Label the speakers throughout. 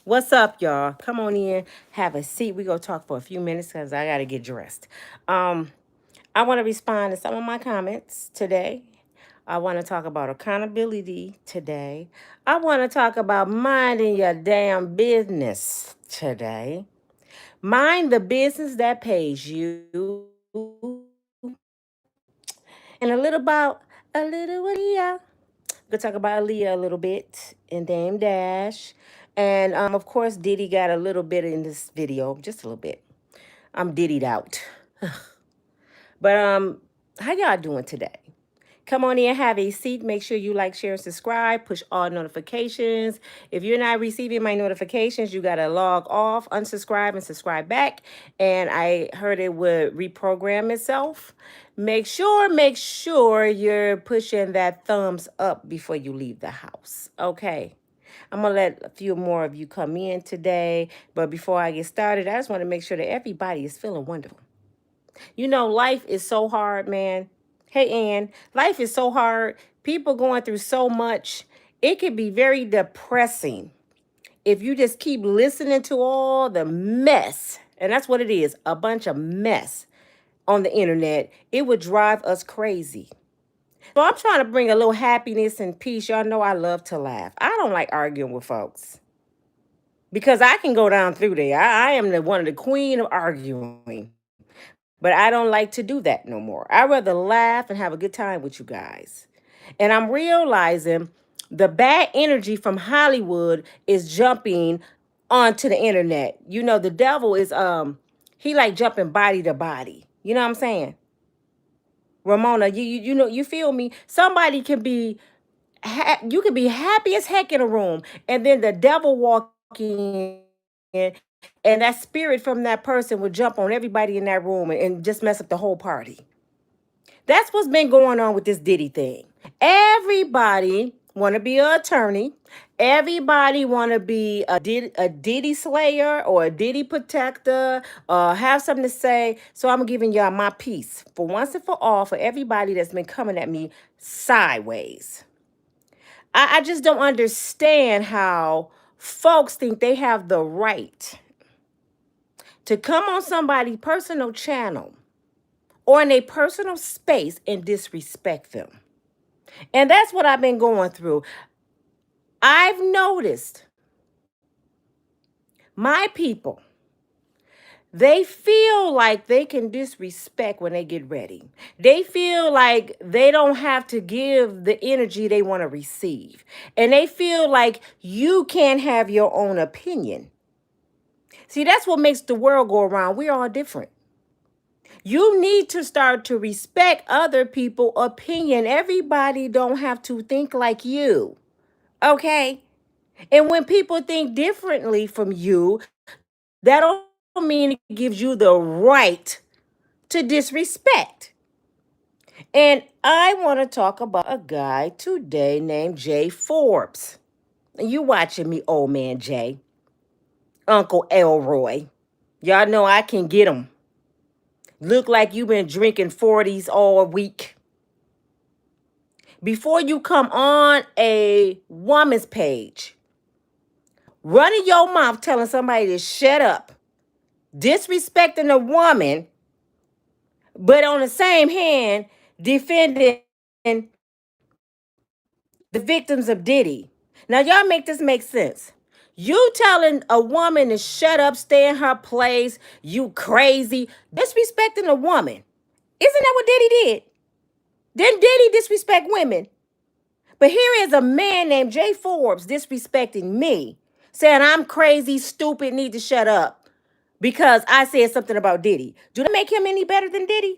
Speaker 1: What's up, y'all? Come on in, have a seat. We go talk for a few minutes because I gotta get dressed. Um, I want to respond to some of my comments today. I want to talk about accountability today. I want to talk about minding your damn business today. Mind the business that pays you. And a little Aaliyah. We're gonna talk about Aaliyah a little bit and Dame Dash. And of course Diddy got a little bit in this video, just a little bit. I'm Diddy'd out. But how y'all doing today? Come on in, have a seat. Make sure you like, share, and subscribe. Push all notifications. If you're not receiving my notifications, you gotta log off, unsubscribe, and subscribe back. And I heard it would reprogram itself. Make sure you're pushing that thumbs up before you leave the house. Okay. I'm gonna let a few more of you come in today. But before I get started, I just want to make sure that everybody is feeling wonderful. You know, life is so hard, man. Hey, Ann, life is so hard. People going through so much. It can be very depressing if you just keep listening to all the mess. And that's what it is, a bunch of mess on the internet. It would drive us crazy. So I'm trying to bring a little happiness and peace. Y'all know I love to laugh. I don't like arguing with folks because I can go down through there. I am one of the queen of arguing. But I don't like to do that no more. I'd rather laugh and have a good time with you guys. And I'm realizing the bad energy from Hollywood is jumping onto the internet. You know, the devil is he like jumping body to body. You know what I'm saying? Ramona, you know, you feel me? Somebody can be you can be happy as heck in a room, and then the devil walk in, and that spirit from that person would jump on everybody in that room and just mess up the whole party. That's what's been going on with this Diddy thing. Everybody want to be an attorney. Everybody want to be a Diddy slayer or a Diddy protector, have something to say. So I'm giving y'all my piece for once and for all for everybody that's been coming at me sideways. I just don't understand how folks think they have the right to come on somebody's personal channel or in a personal space and disrespect them. And that's what I've been going through. I've noticed my people, they feel like they can disrespect when they get ready. They feel like they don't have to give the energy they want to receive. And they feel like you can't have your own opinion. See, that's what makes the world go around. We're all different. You need to start to respect other people's opinion. Everybody don't have to think like you. Okay? And when people think differently from you, that don't mean it gives you the right to disrespect. And I want to talk about a guy today named Jay Forbes. You watching me, old man Jay, Uncle Elroy. Y'all know I can get him. Look like you've been drinking 40s all week. Before you come on a woman's page, running your mouth telling somebody to shut up, disrespecting a woman, but on the same hand, defending the victims of Diddy. Now, y'all make this make sense. You telling a woman to shut up, stay in her place, you crazy, disrespecting a woman. Isn't that what Diddy did? Didn't Diddy disrespect women? But here is a man named Jay Forbes disrespecting me, saying I'm crazy, stupid, need to shut up because I said something about Diddy. Do that make him any better than Diddy?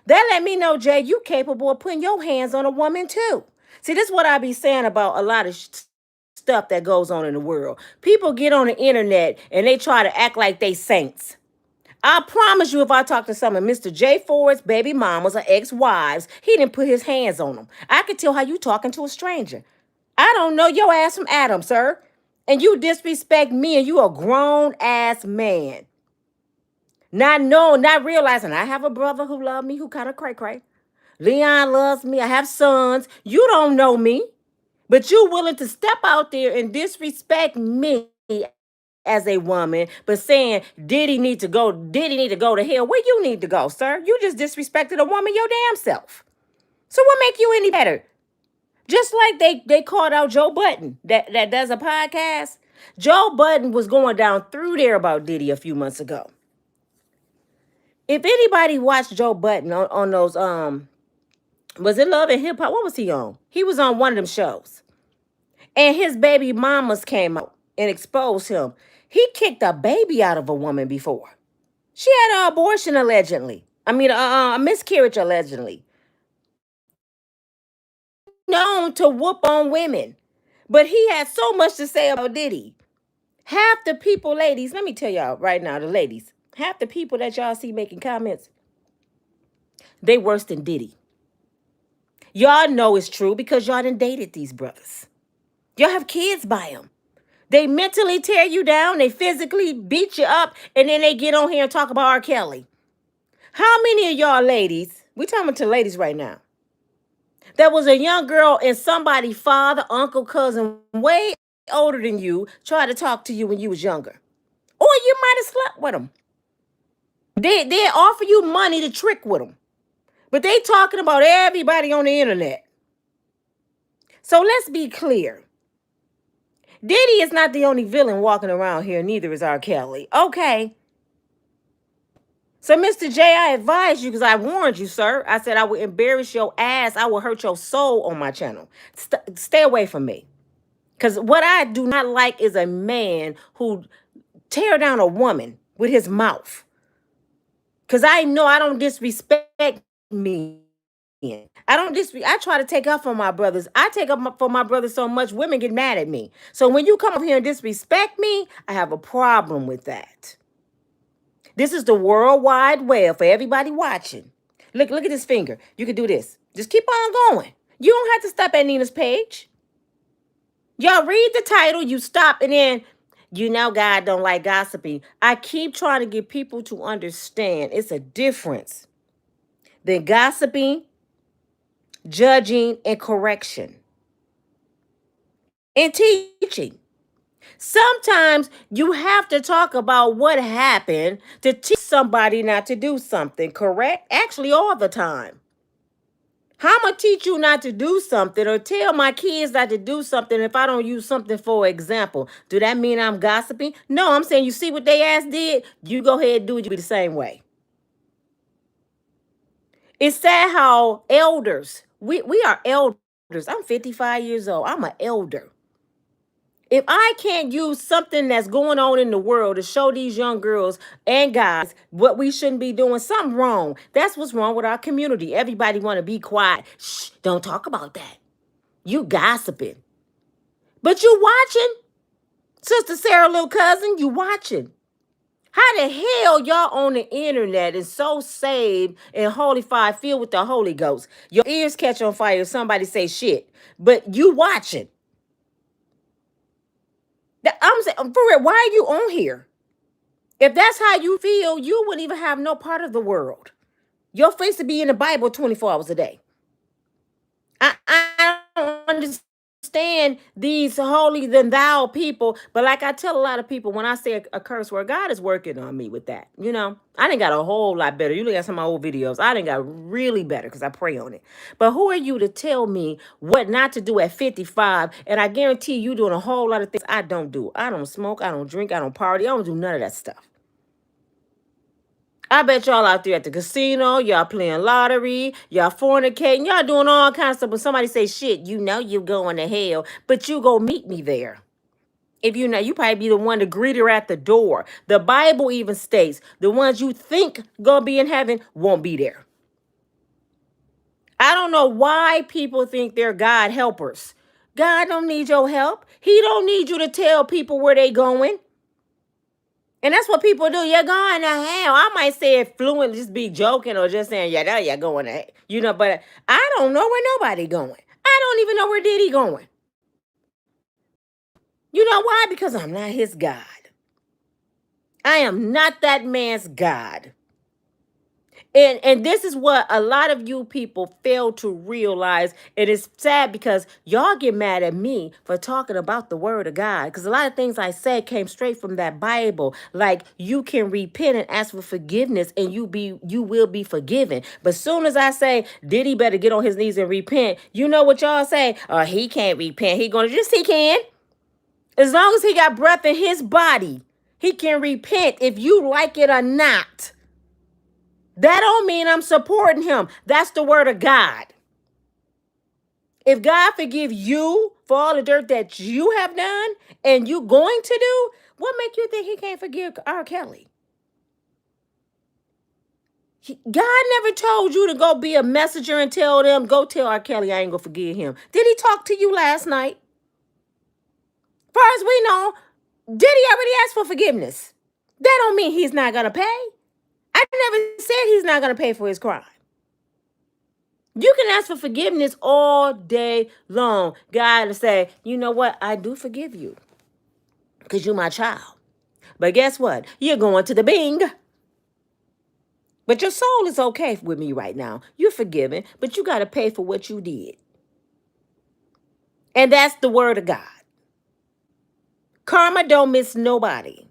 Speaker 1: That let me know, Jay, you capable of putting your hands on a woman too. See, this is what I be saying about a lot of stuff that goes on in the world. People get on the internet and they try to act like they saints. I promise you, if I talk to some of Mr. J. Ford's baby mamas or ex-wives, he didn't put his hands on them. I could tell how you talking to a stranger. I don't know your ass from Adam, sir. And you disrespect me and you a grown ass man. Not realizing I have a brother who love me, who kind of cray-cray. Leon loves me. I have sons. You don't know me, but you willing to step out there and disrespect me as a woman, but saying Diddy need to go to hell. Where you need to go, sir? You just disrespected a woman your damn self. So what make you any better? Just like they called out Joe Budden that does a podcast. Joe Budden was going down through there about Diddy a few months ago. If anybody watched Joe Budden on those was it Love and Hip Hop? What was he on? He was on one of them shows. And his baby mamas came out and exposed him. He kicked a baby out of a woman before. She had an abortion allegedly. I mean, a miscarriage allegedly. Known to whoop on women. But he had so much to say about Diddy. Half the people, ladies, let me tell y'all right now, the ladies, half the people that y'all see making comments, they worse than Diddy. Y'all know it's true because y'all done dated these brothers. Y'all have kids by them. They mentally tear you down, they physically beat you up, and then they get on here and talk about R. Kelly. How many of y'all ladies, we talking to ladies right now, there was a young girl and somebody, father, uncle, cousin, way older than you, tried to talk to you when you was younger? Or you might have slept with them. They offer you money to trick with them. But they talking about everybody on the internet. So let's be clear. Diddy is not the only villain walking around here, neither is R. Kelly. Okay. So, Mr. J, I advise you, because I warned you, sir. I said I would embarrass your ass. I will hurt your soul on my channel. Stay away from me. Because what I do not like is a man who tear down a woman with his mouth. Because I know I don't disrespect me. I try to take up for my brothers. I take up for my brothers so much, women get mad at me. So when you come up here and disrespect me, I have a problem with that. This is the World Wide Web for everybody watching. Look at this finger. You can do this. Just keep on going. You don't have to stop at Nina's page. Y'all read the title, you stop, and then God don't like gossiping. I keep trying to get people to understand it's a difference than gossiping, judging, and correction, and teaching. Sometimes you have to talk about what happened to teach somebody not to do something, correct? Actually, all the time. How am I teach you not to do something or tell my kids not to do something if I don't use something for example? Do that mean I'm gossiping? No, I'm saying you see what they ass did? You go ahead and do it. You be the same way. It's sad how elders, we are elders. I'm 55 years old. I'm an elder. If I can't use something that's going on in the world to show these young girls and guys what we shouldn't be doing, something wrong. That's what's wrong with our community. Everybody want to be quiet. Shh, don't talk about that. You gossiping. But you watching? Sister Sarah, little cousin, you watching. How the hell y'all on the internet and so saved and holified, filled with the Holy Ghost? Your ears catch on fire if somebody say shit, but you watching. I'm saying, for real, why are you on here? If that's how you feel, you wouldn't even have no part of the world. Your face would be in the Bible 24 hours a day. I don't understand these holy than thou people, but like I tell a lot of people, when I say a curse word, God is working on me with that. I done got a whole lot better. You look at some of my old videos, I done got really better because I pray on it. But who are you to tell me what not to do at 55? And I guarantee you doing a whole lot of things I don't do. I don't smoke, I don't drink, I don't party, I don't do none of that stuff. I bet y'all out there at the casino, y'all playing lottery, y'all fornicating, y'all doing all kinds of stuff. When somebody say shit, you know you going to hell, but you go meet me there. If you know, you probably be the one to greet her at the door. The Bible even states the ones you think gonna be in heaven won't be there. I don't know why people think they're God helpers. God don't need your help. He don't need you to tell people where they going. And that's what people do. You're going to hell. I might say it fluent, just be joking or just saying, yeah, you're going to hell. But I don't know where nobody going. I don't even know where Diddy going. You know why? Because I'm not his God. I am not that man's God. And this is what a lot of you people fail to realize. And it's sad because y'all get mad at me for talking about the word of God. Because a lot of things I said came straight from that Bible. Like you can repent and ask for forgiveness and you will be forgiven. But soon as I say Diddy better get on his knees and repent, you know what y'all say? Oh, he can't repent. He can. As long as he got breath in his body, he can repent if you like it or not. That don't mean I'm supporting him. That's the word of God. If God forgive you for all the dirt that you have done and you going to do, what make you think he can't forgive R. Kelly? God never told you to go be a messenger and tell them, go tell R. Kelly I ain't gonna forgive him. Did he talk to you last night? Far as we know, Diddy already asked for forgiveness. That don't mean he's not gonna pay. I never said he's not gonna pay for his crime. You can ask for forgiveness all day long. God will say, you know what? I do forgive you because you're my child. But guess what? You're going to the Bing. But your soul is okay with me right now. You're forgiven, but you got to pay for what you did. And that's the word of God. Karma don't miss nobody.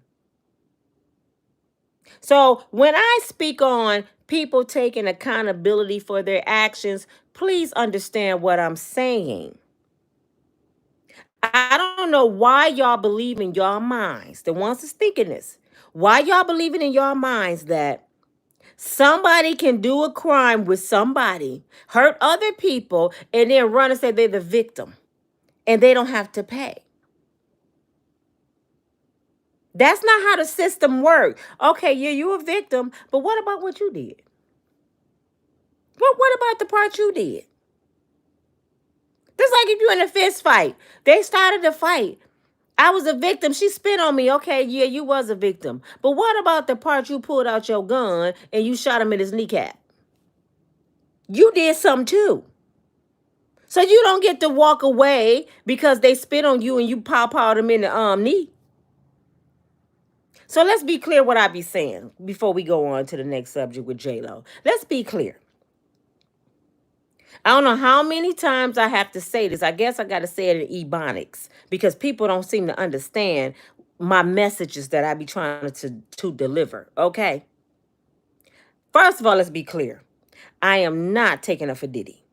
Speaker 1: So when I speak on people taking accountability for their actions, please understand what I'm saying. I don't know why y'all believe in your minds, the ones that's thinking this, why y'all believing in your minds that somebody can do a crime with somebody, hurt other people, and then run and say they're the victim and they don't have to pay. That's not how the system works. Okay, yeah, you're a victim, but what about what you did? What about the part you did? Just like if you're in a fist fight, they started the fight. I was a victim. She spit on me. Okay, yeah, you was a victim. But what about the part you pulled out your gun and you shot him in his kneecap? You did something too. So you don't get to walk away because they spit on you and you pawpawed them in the knee. So let's be clear what I be saying before we go on to the next subject with JLo. Let's be clear. I don't know how many times I have to say this. I guess I got to say it in Ebonics because people don't seem to understand my messages that I be trying to deliver. Okay. First of all, let's be clear. I am not taking up for Diddy.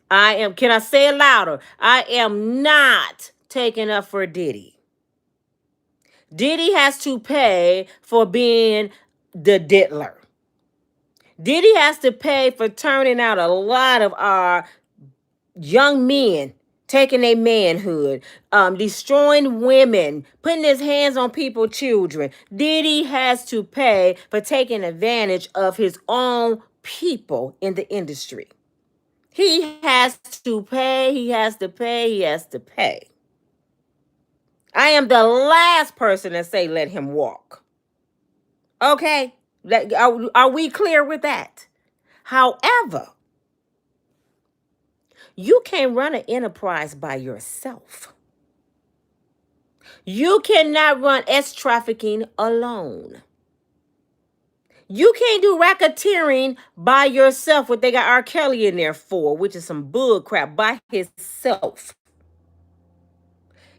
Speaker 1: Can I say it louder? I am not taking up for Diddy. Diddy has to pay for being the diddler. Diddy has to pay for turning out a lot of our young men, taking their manhood, destroying women, putting his hands on people's children. Diddy has to pay for taking advantage of his own people in the industry. He has to pay, he has to pay, he has to pay. I am the last person to say let him walk. Okay? Are we clear with that? However, you can't run an enterprise by yourself. You cannot run S trafficking alone. You can't do racketeering by yourself, what they got R. Kelly in there for, which is some bull crap, by himself.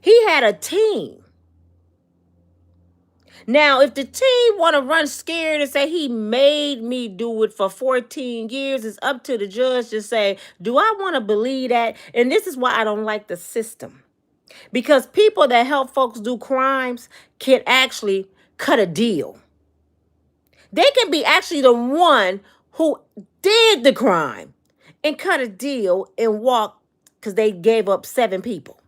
Speaker 1: He had a team. Now, if the team want to run scared and say he made me do it for 14 years, it's up to the judge to say, do I want to believe that? And this is why I don't like the system. Because people that help folks do crimes can actually cut a deal. They can be actually the one who did the crime and cut a deal and walk because they gave up 7 people.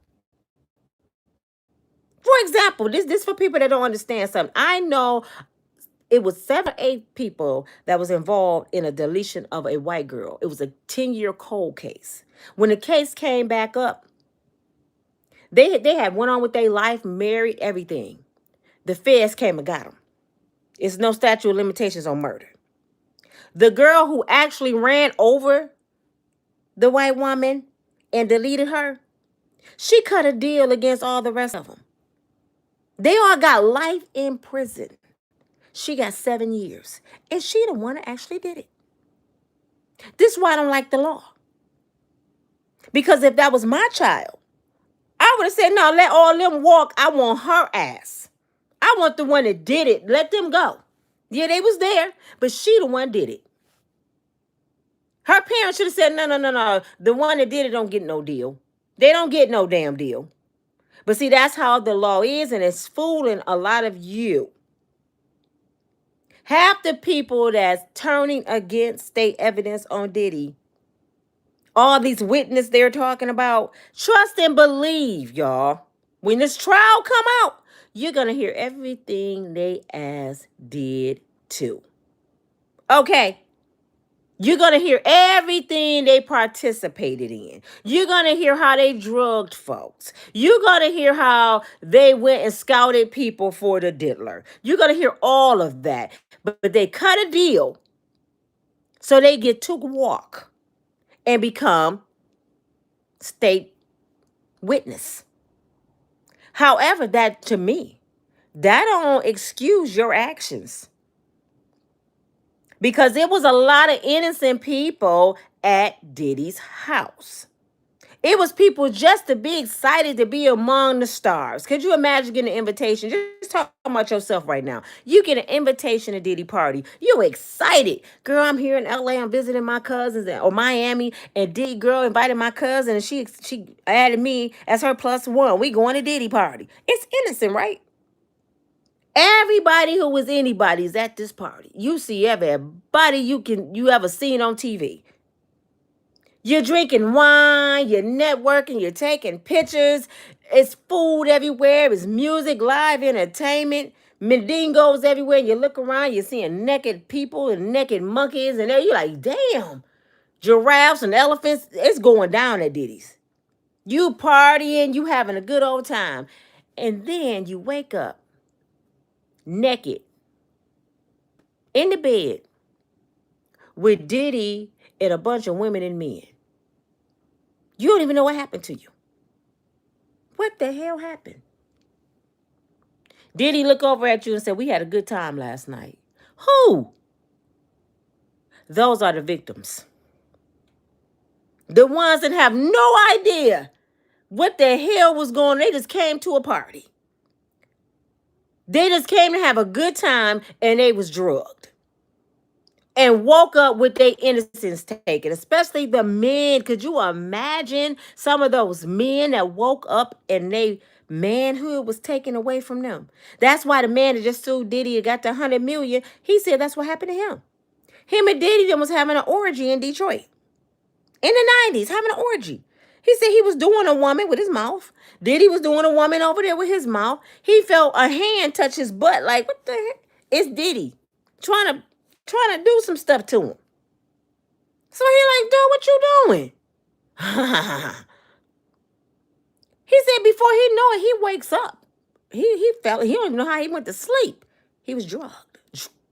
Speaker 1: For example, this for people that don't understand something. I know it was 7 or 8 people that was involved in a deletion of a white girl. It was a 10-year cold case. When the case came back up, they had went on with their life, married, everything. The feds came and got them. It's no statute of limitations on murder. The girl who actually ran over the white woman and deleted her, she cut a deal against all the rest of them. They all got life in prison. She got 7 years. And she the one that actually did it. This is why I don't like the law. Because if that was my child, I would have said, no, let all them walk. I want her ass. I want the one that did it. Let them go. Yeah, they was there, but she the one did it. Her parents should have said, no, no, no, no. The one that did it don't get no deal. They don't get no damn deal. But see, that's how the law is, and it's fooling a lot of you. Half the people that's turning against state evidence on Diddy, all these witnesses they're talking about, trust and believe, y'all. When this trial come out, you're going to hear everything they ass did too. Okay? You're going to hear everything they participated in. You're going to hear how they drugged folks. You're going to hear how they went and scouted people for the diddler. You're going to hear all of that. But they cut a deal so they get to walk and become state witness. However, that to me, that don't excuse your actions. Because there was a lot of innocent people at Diddy's house. It was people just to be excited to be among the stars. Could you imagine getting an invitation? Just talk about yourself right now. You get an invitation to Diddy party. You excited. Girl, I'm here in LA. I'm visiting my cousins or Miami. And Diddy girl invited my cousin and she added me as her +1. We going to Diddy party. It's innocent, right? Everybody who was anybody is at this party. You see everybody you ever seen on TV. You're drinking wine, you're networking, you're taking pictures. It's food everywhere. It's music, live entertainment. Mendingos everywhere. You look around, you're seeing naked people and naked monkeys. And you're like, damn, giraffes and elephants. It's going down at Diddy's. You partying, you having a good old time. And then you wake up naked in the bed with Diddy and a bunch of women and men. You don't even know what happened to you. What the hell happened? Diddy look over at you and say, we had a good time last night. Who? Those are the victims. The ones that have no idea what the hell was going on. They just came to a party. They just came to have a good time and they was drugged. And woke up with their innocence taken, especially the men. Could you imagine some of those men that woke up and they manhood was taken away from them? That's why the man that just sued Diddy and got the $100 million, he said that's what happened to him. Him and Diddy was having an orgy in Detroit in the 90s, having an orgy. He said he was doing a woman with his mouth. Diddy was doing a woman over there with his mouth. He felt a hand touch his butt. Like, what the heck? It's Diddy trying to do some stuff to him. So he like, dude, what you doing? He said before he know it, he wakes up. He felt, he don't even know how he went to sleep. He was drugged.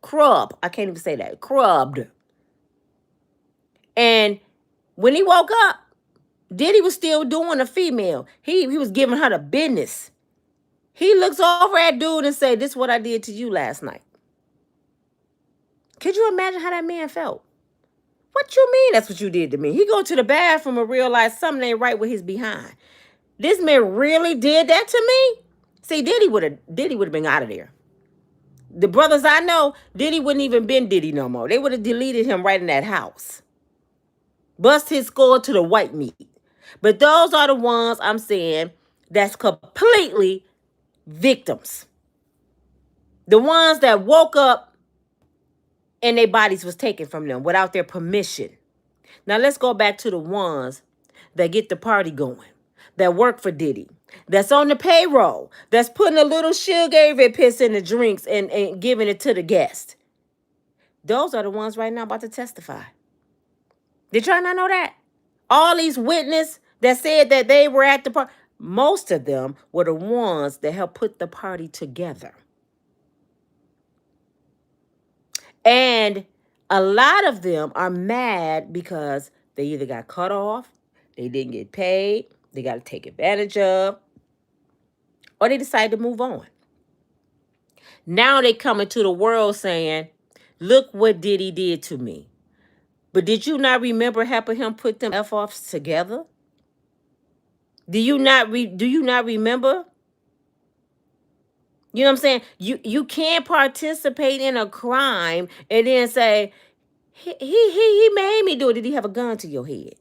Speaker 1: Crubbed. I can't even say that. Crubbed. And when he woke up, Diddy was still doing a female. He was giving her the business. He looks over at dude and say, this is what I did to you last night. Could you imagine how that man felt? What you mean that's what you did to me? He go to the bathroom and realize something ain't right with his behind. This man really did that to me? See, Diddy would have been out of there. The brothers I know, Diddy wouldn't even been Diddy no more. They would have deleted him right in that house. Bust his skull to the white meat. But those are the ones I'm saying that's completely victims. The ones that woke up and their bodies was taken from them without their permission. Now let's go back to the ones that get the party going, that work for Diddy, that's on the payroll, that's putting a little sugar piss in the drinks and giving it to the guest. Those are the ones right now about to testify. Did y'all not know that? All these witnesses that said that they were at the party, most of them were the ones that helped put the party together. And a lot of them are mad because they either got cut off, they didn't get paid, they got to take advantage of, or they decided to move on. Now they coming to the world saying, look what Diddy did to me. But did you not remember helping him put them F-offs together? Do you not remember? You know what I'm saying? You can't participate in a crime and then say, he made me do it. Did he have a gun to your head?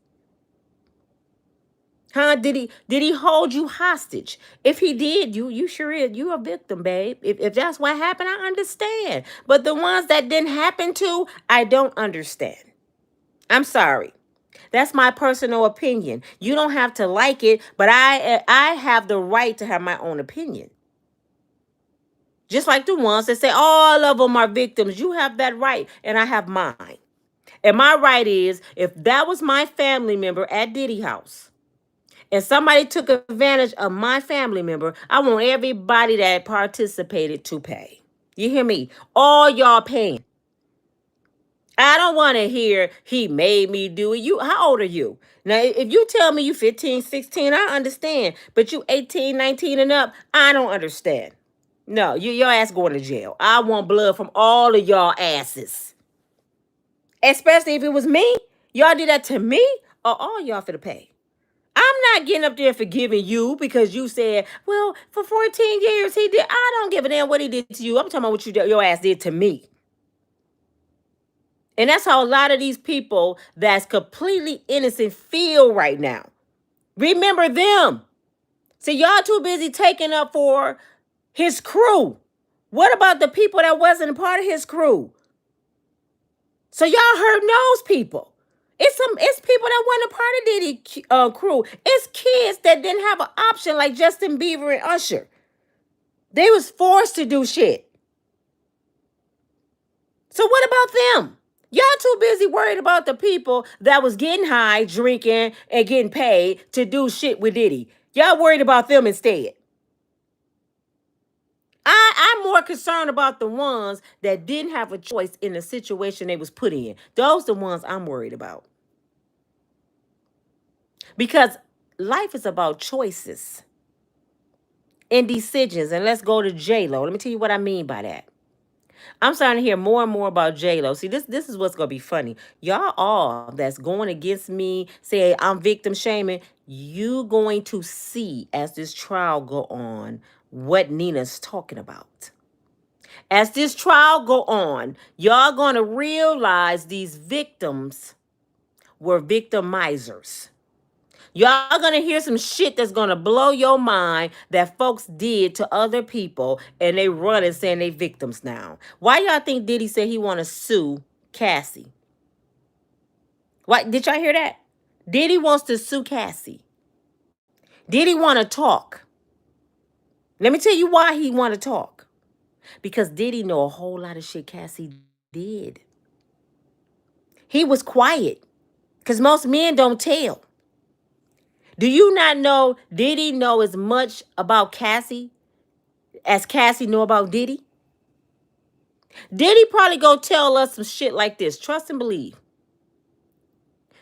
Speaker 1: Huh? Did he hold you hostage? If he did, you sure is. You a victim, babe. If that's what happened, I understand. But the ones that didn't happen to, I don't understand. I'm sorry. That's my personal opinion. You don't have to like it, but I have the right to have my own opinion. Just like the ones that say all of them are victims. You have that right, and I have mine. And my right is, if that was my family member at Diddy house, and somebody took advantage of my family member, I want everybody that participated to pay. You hear me? All y'all paying. I don't want to hear he made me do it. How old are you? Now, if you tell me you 15, 16, I understand. But you 18, 19 and up, I don't understand. No, your ass going to jail. I want blood from all of y'all asses. Especially if it was me. Y'all did that to me, or all y'all for the pay. I'm not getting up there forgiving you because you said, well, for 14 years he did. I don't give a damn what he did to you. I'm talking about what your ass did to me. And that's how a lot of these people that's completely innocent feel right now. Remember them. See, y'all too busy taking up for his crew. What about the people that wasn't a part of his crew? So y'all hurting those people. It's people that wasn't a part of Diddy crew. It's kids that didn't have an option like Justin Bieber and Usher. They was forced to do shit. So what about them? Y'all too busy worried about the people that was getting high, drinking, and getting paid to do shit with Diddy. Y'all worried about them instead. I'm more concerned about the ones that didn't have a choice in the situation they was put in. Those the ones I'm worried about. Because life is about choices and decisions. And let's go to JLo. Let me tell you what I mean by that. I'm starting to hear more and more about JLo. See, this is what's gonna be funny. Y'all all that's going against me, say I'm victim shaming, you going to see as this trial go on what Nina's talking about. As this trial go on, y'all gonna realize these victims were victimizers. Y'all gonna hear some shit that's gonna blow your mind that folks did to other people, and they running saying they victims now. Why y'all think Diddy said he wanna sue Cassie? What, did y'all hear that? Diddy wants to sue Cassie. Diddy wanna talk. Let me tell you why he wanna talk. Because Diddy know a whole lot of shit Cassie did. He was quiet. Because most men don't tell. Do you not know Diddy know as much about Cassie as Cassie know about Diddy? Diddy probably go tell us some shit like this. Trust and believe.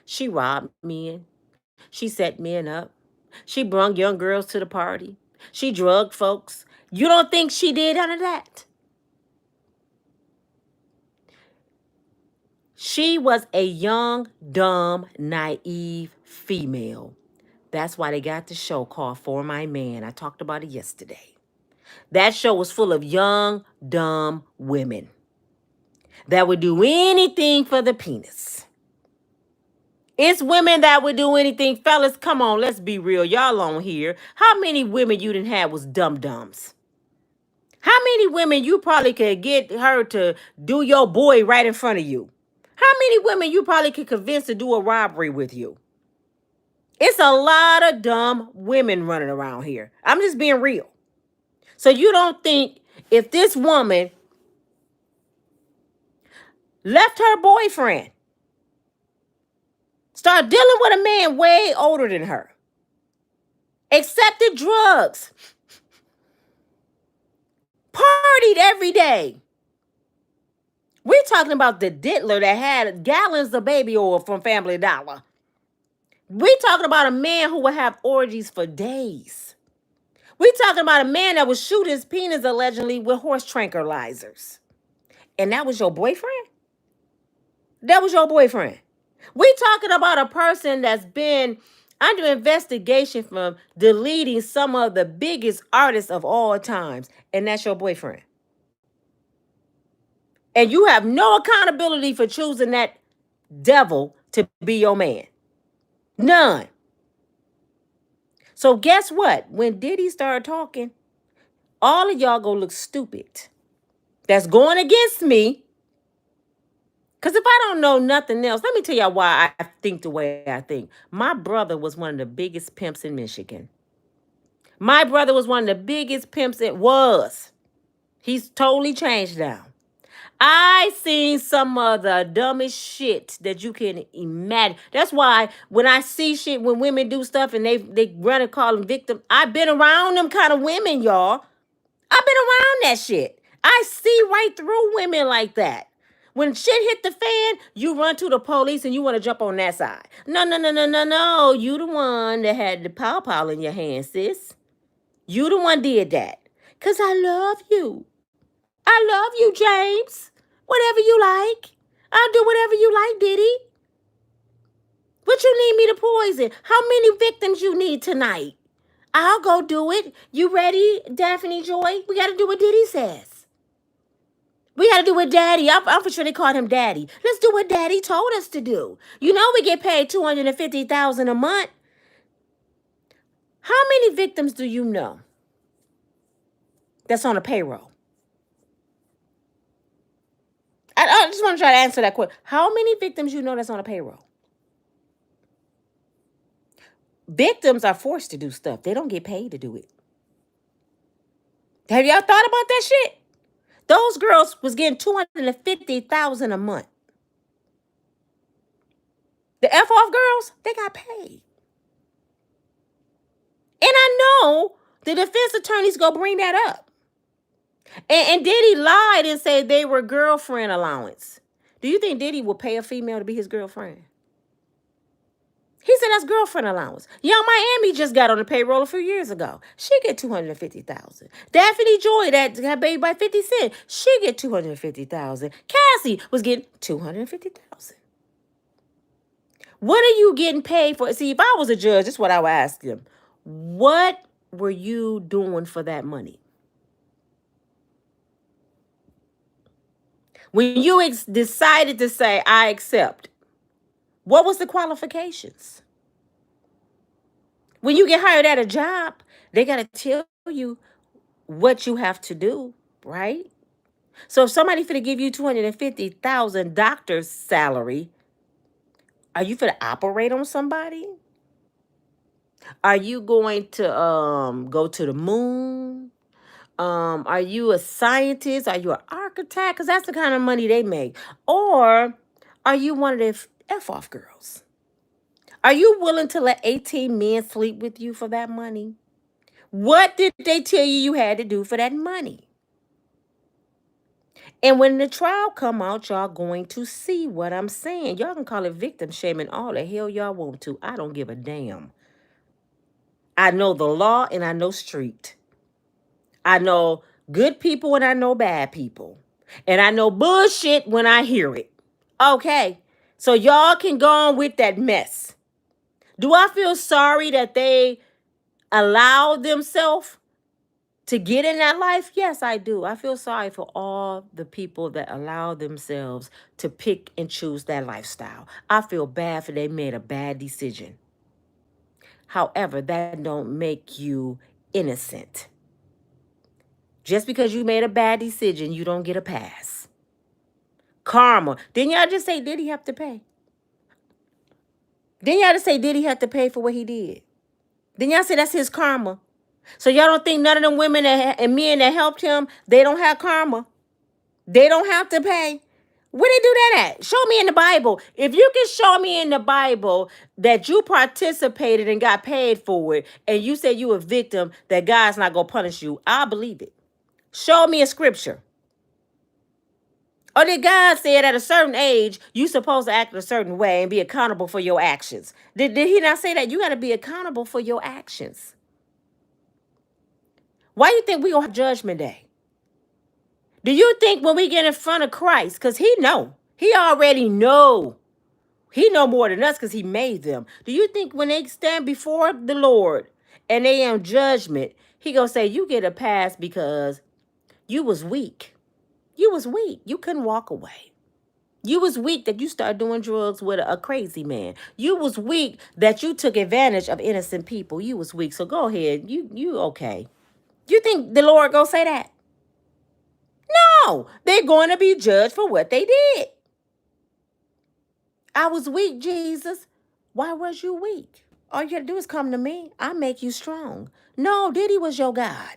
Speaker 1: She robbed men. She set men up. She brung young girls to the party. She drugged folks. You don't think she did none of that? She was a young, dumb, naive female. That's why they got the show called For My Man. I talked about it yesterday. That show was full of young, dumb women that would do anything for the penis. It's women that would do anything. Fellas, come on, let's be real. Y'all on here. How many women you didn't have was dum-dums? How many women you probably could get her to do your boy right in front of you? How many women you probably could convince to do a robbery with you? It's a lot of dumb women running around here. I'm just being real. So you don't think if this woman left her boyfriend, start dealing with a man way older than her, accepted drugs, partied every day. We're talking about the diddler that had gallons of baby oil from Family Dollar. We're talking about a man who would have orgies for days. We talking about a man that was shooting his penis allegedly with horse tranquilizers. And that was your boyfriend? That was your boyfriend. We talking about a person that's been under investigation from deleting some of the biggest artists of all times. And that's your boyfriend. And you have no accountability for choosing that devil to be your man. None. So guess what? When Diddy started talking, all of y'all gonna look stupid. That's going against me. Because if I don't know nothing else, let me tell y'all why I think the way I think. My brother was one of the biggest pimps in Michigan. My brother was one of the biggest pimps it was. He's totally changed now. I seen some of the dumbest shit that you can imagine. That's why when I see shit, when women do stuff and they run and call them victims, I've been around them kind of women, y'all. I've been around that shit. I see right through women like that. When shit hit the fan, you run to the police and you want to jump on that side. No, no, no, no, no, no. You the one that had the pow in your hand, sis. You the one did that. Because I love you. I love you, James. Whatever you like. I'll do whatever you like, Diddy. What you need me to poison? How many victims you need tonight? I'll go do it. You ready, Daphne Joy? We got to do what Diddy says. We got to do what Daddy. I'm for sure they called him Daddy. Let's do what Daddy told us to do. You know we get paid $250,000 a month. How many victims do you know that's on a payroll? I just want to try to answer that question. How many victims you know that's on a payroll? Victims are forced to do stuff. They don't get paid to do it. Have y'all thought about that shit? Those girls was getting $250,000 a month. The F off girls, they got paid. And I know the defense attorney's gonna bring that up. And Diddy lied and said they were girlfriend allowance. Do you think Diddy will pay a female to be his girlfriend? He said that's girlfriend allowance. Young Miami just got on the payroll a few years ago. She get $250,000. Daphne Joy that got baby by 50 Cent. She get $250,000. Cassie was getting $250,000. What are you getting paid for? See, if I was a judge, that's what I would ask them. What were you doing for that money? When you decided to say, I accept, what was the qualifications? When you get hired at a job, they got to tell you what you have to do, right? So if somebody finna give you $250,000 doctor's salary, are you finna operate on somebody? Are you going to go to the moon? Are you a scientist? Are you an architect? Because that's the kind of money they make. Or are you one of the F-off girls? Are you willing to let 18 men sleep with you for that money? What did they tell you had to do for that money? And when the trial come out, y'all going to see what I'm saying. Y'all can call it victim shaming all the hell y'all want to. I don't give a damn. I know the law and I know street. I know good people and I know bad people. And I know bullshit when I hear it. Okay. So y'all can go on with that mess. Do I feel sorry that they allowed themselves to get in that life? Yes, I do. I feel sorry for all the people that allow themselves to pick and choose that lifestyle. I feel bad for they made a bad decision. However, that don't make you innocent. Just because you made a bad decision, you don't get a pass. Karma. Didn't y'all just say, did he have to pay? Didn't y'all just say, did he have to pay for what he did? Didn't y'all say that's his karma? So y'all don't think none of them women and men that helped him, they don't have karma? They don't have to pay? Where they do that at? Show me in the Bible. If you can show me in the Bible that you participated and got paid for it, and you say you a victim, that God's not going to punish you, I'll believe it. Show me a scripture. Or did God say at a certain age, you supposed to act a certain way and be accountable for your actions? Did he not say that? You got to be accountable for your actions. Why you think we gonna have judgment day? Do you think when we get in front of Christ, because he already know. He know more than us because he made them. Do you think when they stand before the Lord and they in judgment, he gonna say, you get a pass because you was weak. You was weak. You couldn't walk away. You was weak that you started doing drugs with a crazy man. You was weak that you took advantage of innocent people. You was weak. So go ahead. You okay. You think the Lord gonna say that? No. They're going to be judged for what they did. I was weak, Jesus. Why was you weak? All you had to do is come to me. I make you strong. No, Diddy was your God.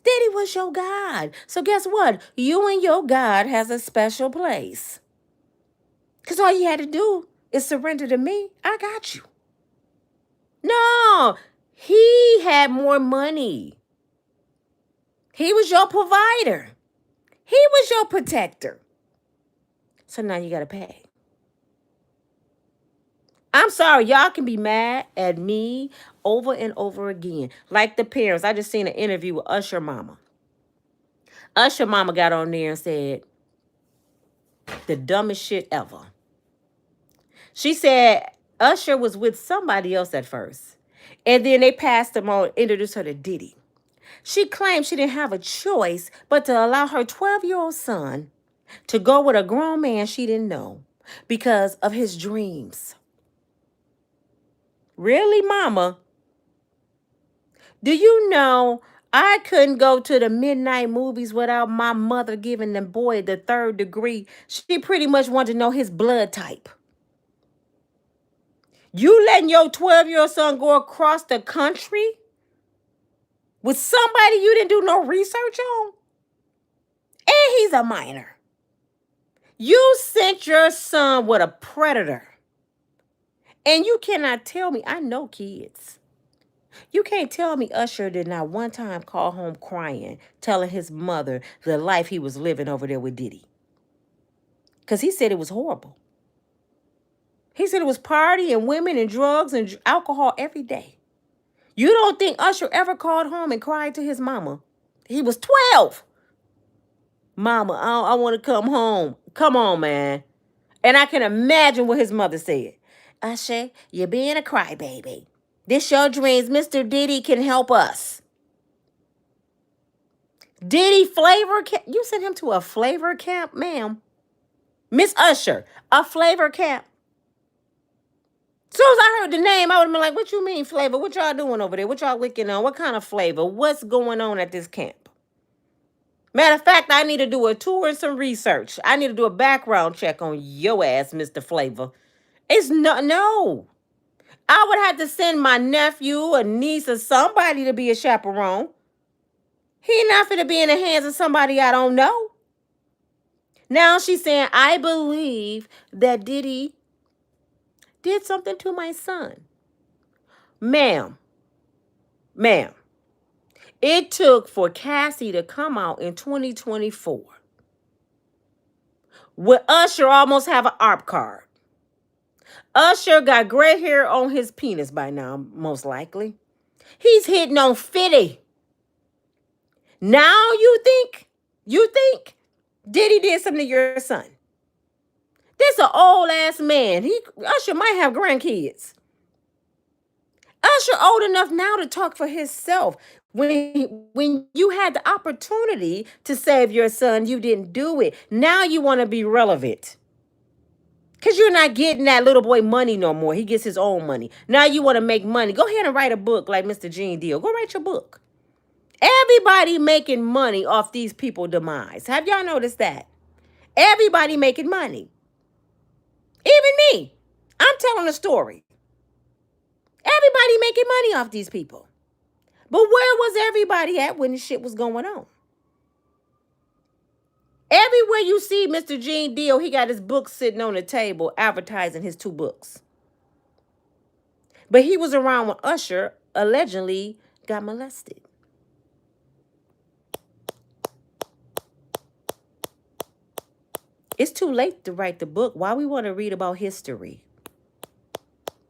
Speaker 1: Diddy was your God. So guess what? You and your God has a special place. Because all you had to do is surrender to me. I got you. No, he had more money. He was your provider. He was your protector. So now you got to pay. I'm sorry, y'all can be mad at me over and over again. Like the parents. I just seen an interview with Usher mama. Usher mama got on there and said the dumbest shit ever. She said Usher was with somebody else at first. And then they passed him on, introduced her to Diddy. She claimed she didn't have a choice but to allow her 12-year-old son to go with a grown man she didn't know because of his dreams. Really, mama? Do you know I couldn't go to the midnight movies without my mother giving the boy the 3rd degree? She pretty much wanted to know his blood type. You letting your 12-year-old son go across the country with somebody you didn't do no research on? And he's a minor. You sent your son with a predator. And you cannot tell me, I know kids. You can't tell me Usher did not one time call home crying, telling his mother the life he was living over there with Diddy. Because he said it was horrible. He said it was party and women and drugs and alcohol every day. You don't think Usher ever called home and cried to his mama? He was 12. Mama, I want to come home. Come on, man. And I can imagine what his mother said. Usher, you're being a crybaby. This your dreams. Mr. Diddy can help us. Diddy flavor camp? You sent him to a flavor camp, ma'am? Miss Usher, a flavor camp? As soon as I heard the name, I would have been like, what you mean flavor? What y'all doing over there? What y'all licking on? What kind of flavor? What's going on at this camp? Matter of fact, I need to do a tour and some research. I need to do a background check on your ass, Mr. Flavor. It's no. I would have to send my nephew, a niece, or somebody to be a chaperone. He not finna be in the hands of somebody I don't know. Now she's saying, I believe that Diddy did something to my son. Ma'am, it took for Cassie to come out in 2024 with Usher almost have an ARP card. Usher got gray hair on his penis by now, most likely. He's hitting on 50. Now you think Diddy did something to your son? This an old ass man. Usher might have grandkids. Usher old enough now to talk for himself. When you had the opportunity to save your son, you didn't do it. Now you want to be relevant. Because you're not getting that little boy money no more. He gets his own money. Now you want to make money. Go ahead and write a book like Mr. Gene Deal. Go write your book. Everybody making money off these people's demise. Have y'all noticed that? Everybody making money. Even me. I'm telling a story. Everybody making money off these people. But where was everybody at when this shit was going on? Everywhere you see Mr. Gene Deal, he got his book sitting on the table advertising his 2 books. But he was around when Usher allegedly got molested. It's too late to write the book. Why we want to read about history?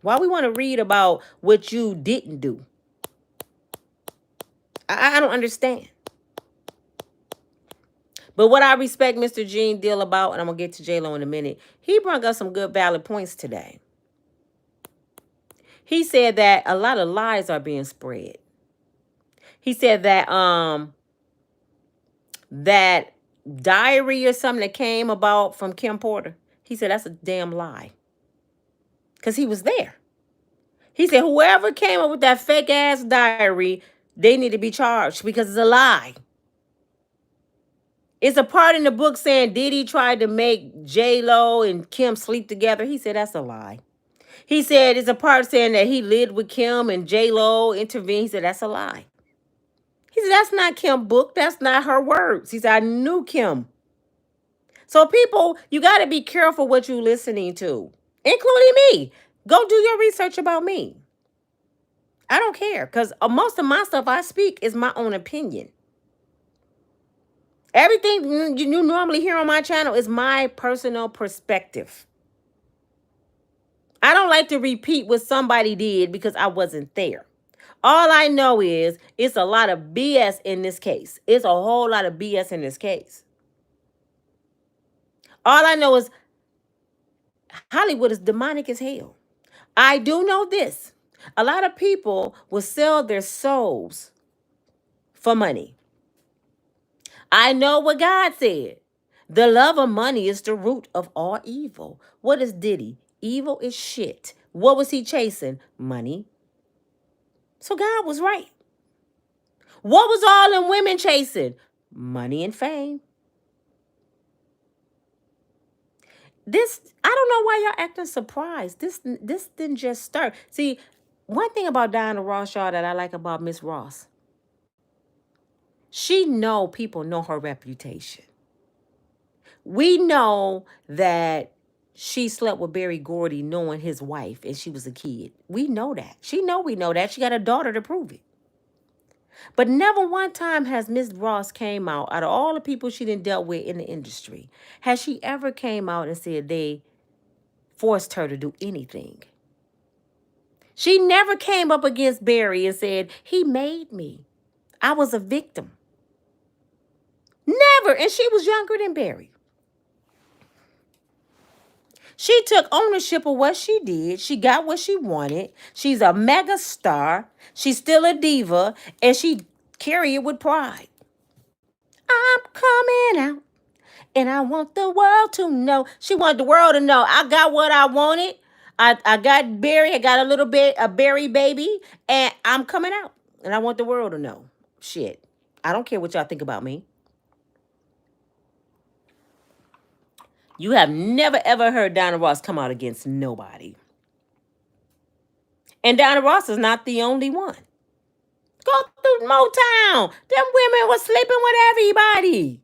Speaker 1: Why we want to read about what you didn't do? I don't understand. But what I respect Mr. Gene Deal about, and I'm going to get to JLo in a minute, he brought up some good valid points today. He said that a lot of lies are being spread. He said that diary or something that came about from Kim Porter, he said that's a damn lie. Because he was there. He said whoever came up with that fake ass diary, they need to be charged because it's a lie. It's a part in the book saying Diddy tried to make JLo and Kim sleep together. He said that's a lie. He said it's a part saying that he lived with Kim and JLo intervened. He said that's a lie. He said that's not Kim's book. That's not her words. He said I knew Kim. So people, you got to be careful what you're listening to, including me. Go do your research about me. I don't care because most of my stuff I speak is my own opinion. Everything you normally hear on my channel is my personal perspective. I don't like to repeat what somebody did because I wasn't there. All I know is it's a lot of BS in this case. It's a whole lot of BS in this case. All I know is Hollywood is demonic as hell. I do know this. A lot of people will sell their souls for money. I know what God said. The love of money is the root of all evil. What is Diddy? Evil is shit. What was he chasing? Money. So God was right. What was all them women chasing? Money and fame. This, I don't know why y'all acting surprised. This didn't just start. See, one thing about Diana Ross, y'all, that I like about Miss Ross, she know people know her reputation. We know that she slept with Berry Gordy knowing his wife and she was a kid. We know that. We know that. She got a daughter to prove it. But never one time has Miss Ross came out of all the people she done dealt with in the industry, has she ever came out and said they forced her to do anything. She never came up against Berry and said, he made me. I was a victim. Never. And she was younger than Berry. She took ownership of what she did. She got what she wanted. She's a mega star. She's still a diva. And she carry it with pride. I'm coming out. And I want the world to know. She wanted the world to know. I got what I wanted. I got Berry. I got a little bit, a Berry baby. And I'm coming out. And I want the world to know. Shit. I don't care what y'all think about me. You have never, ever heard Diana Ross come out against nobody. And Diana Ross is not the only one. Go through Motown. Them women were sleeping with everybody.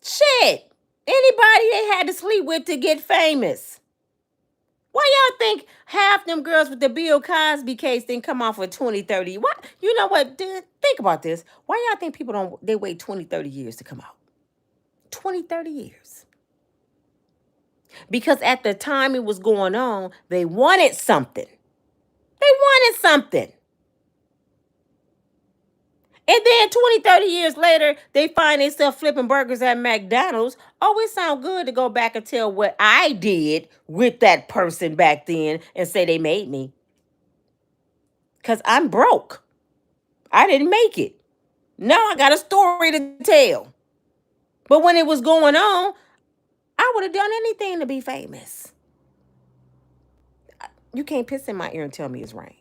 Speaker 1: Shit. Anybody they had to sleep with to get famous. Why y'all think half them girls with the Bill Cosby case didn't come off for 20, 30? What? You know what? Think about this. Why y'all think people they wait 20, 30 years to come out? 20, 30 years. Because at the time it was going on, they wanted something. They wanted something. And then 20, 30 years later, they find themselves flipping burgers at McDonald's. Oh, it sounds good to go back and tell what I did with that person back then and say they made me. Because I'm broke. I didn't make it. Now I got a story to tell. But when it was going on, I would have done anything to be famous. You can't piss in my ear and tell me it's right.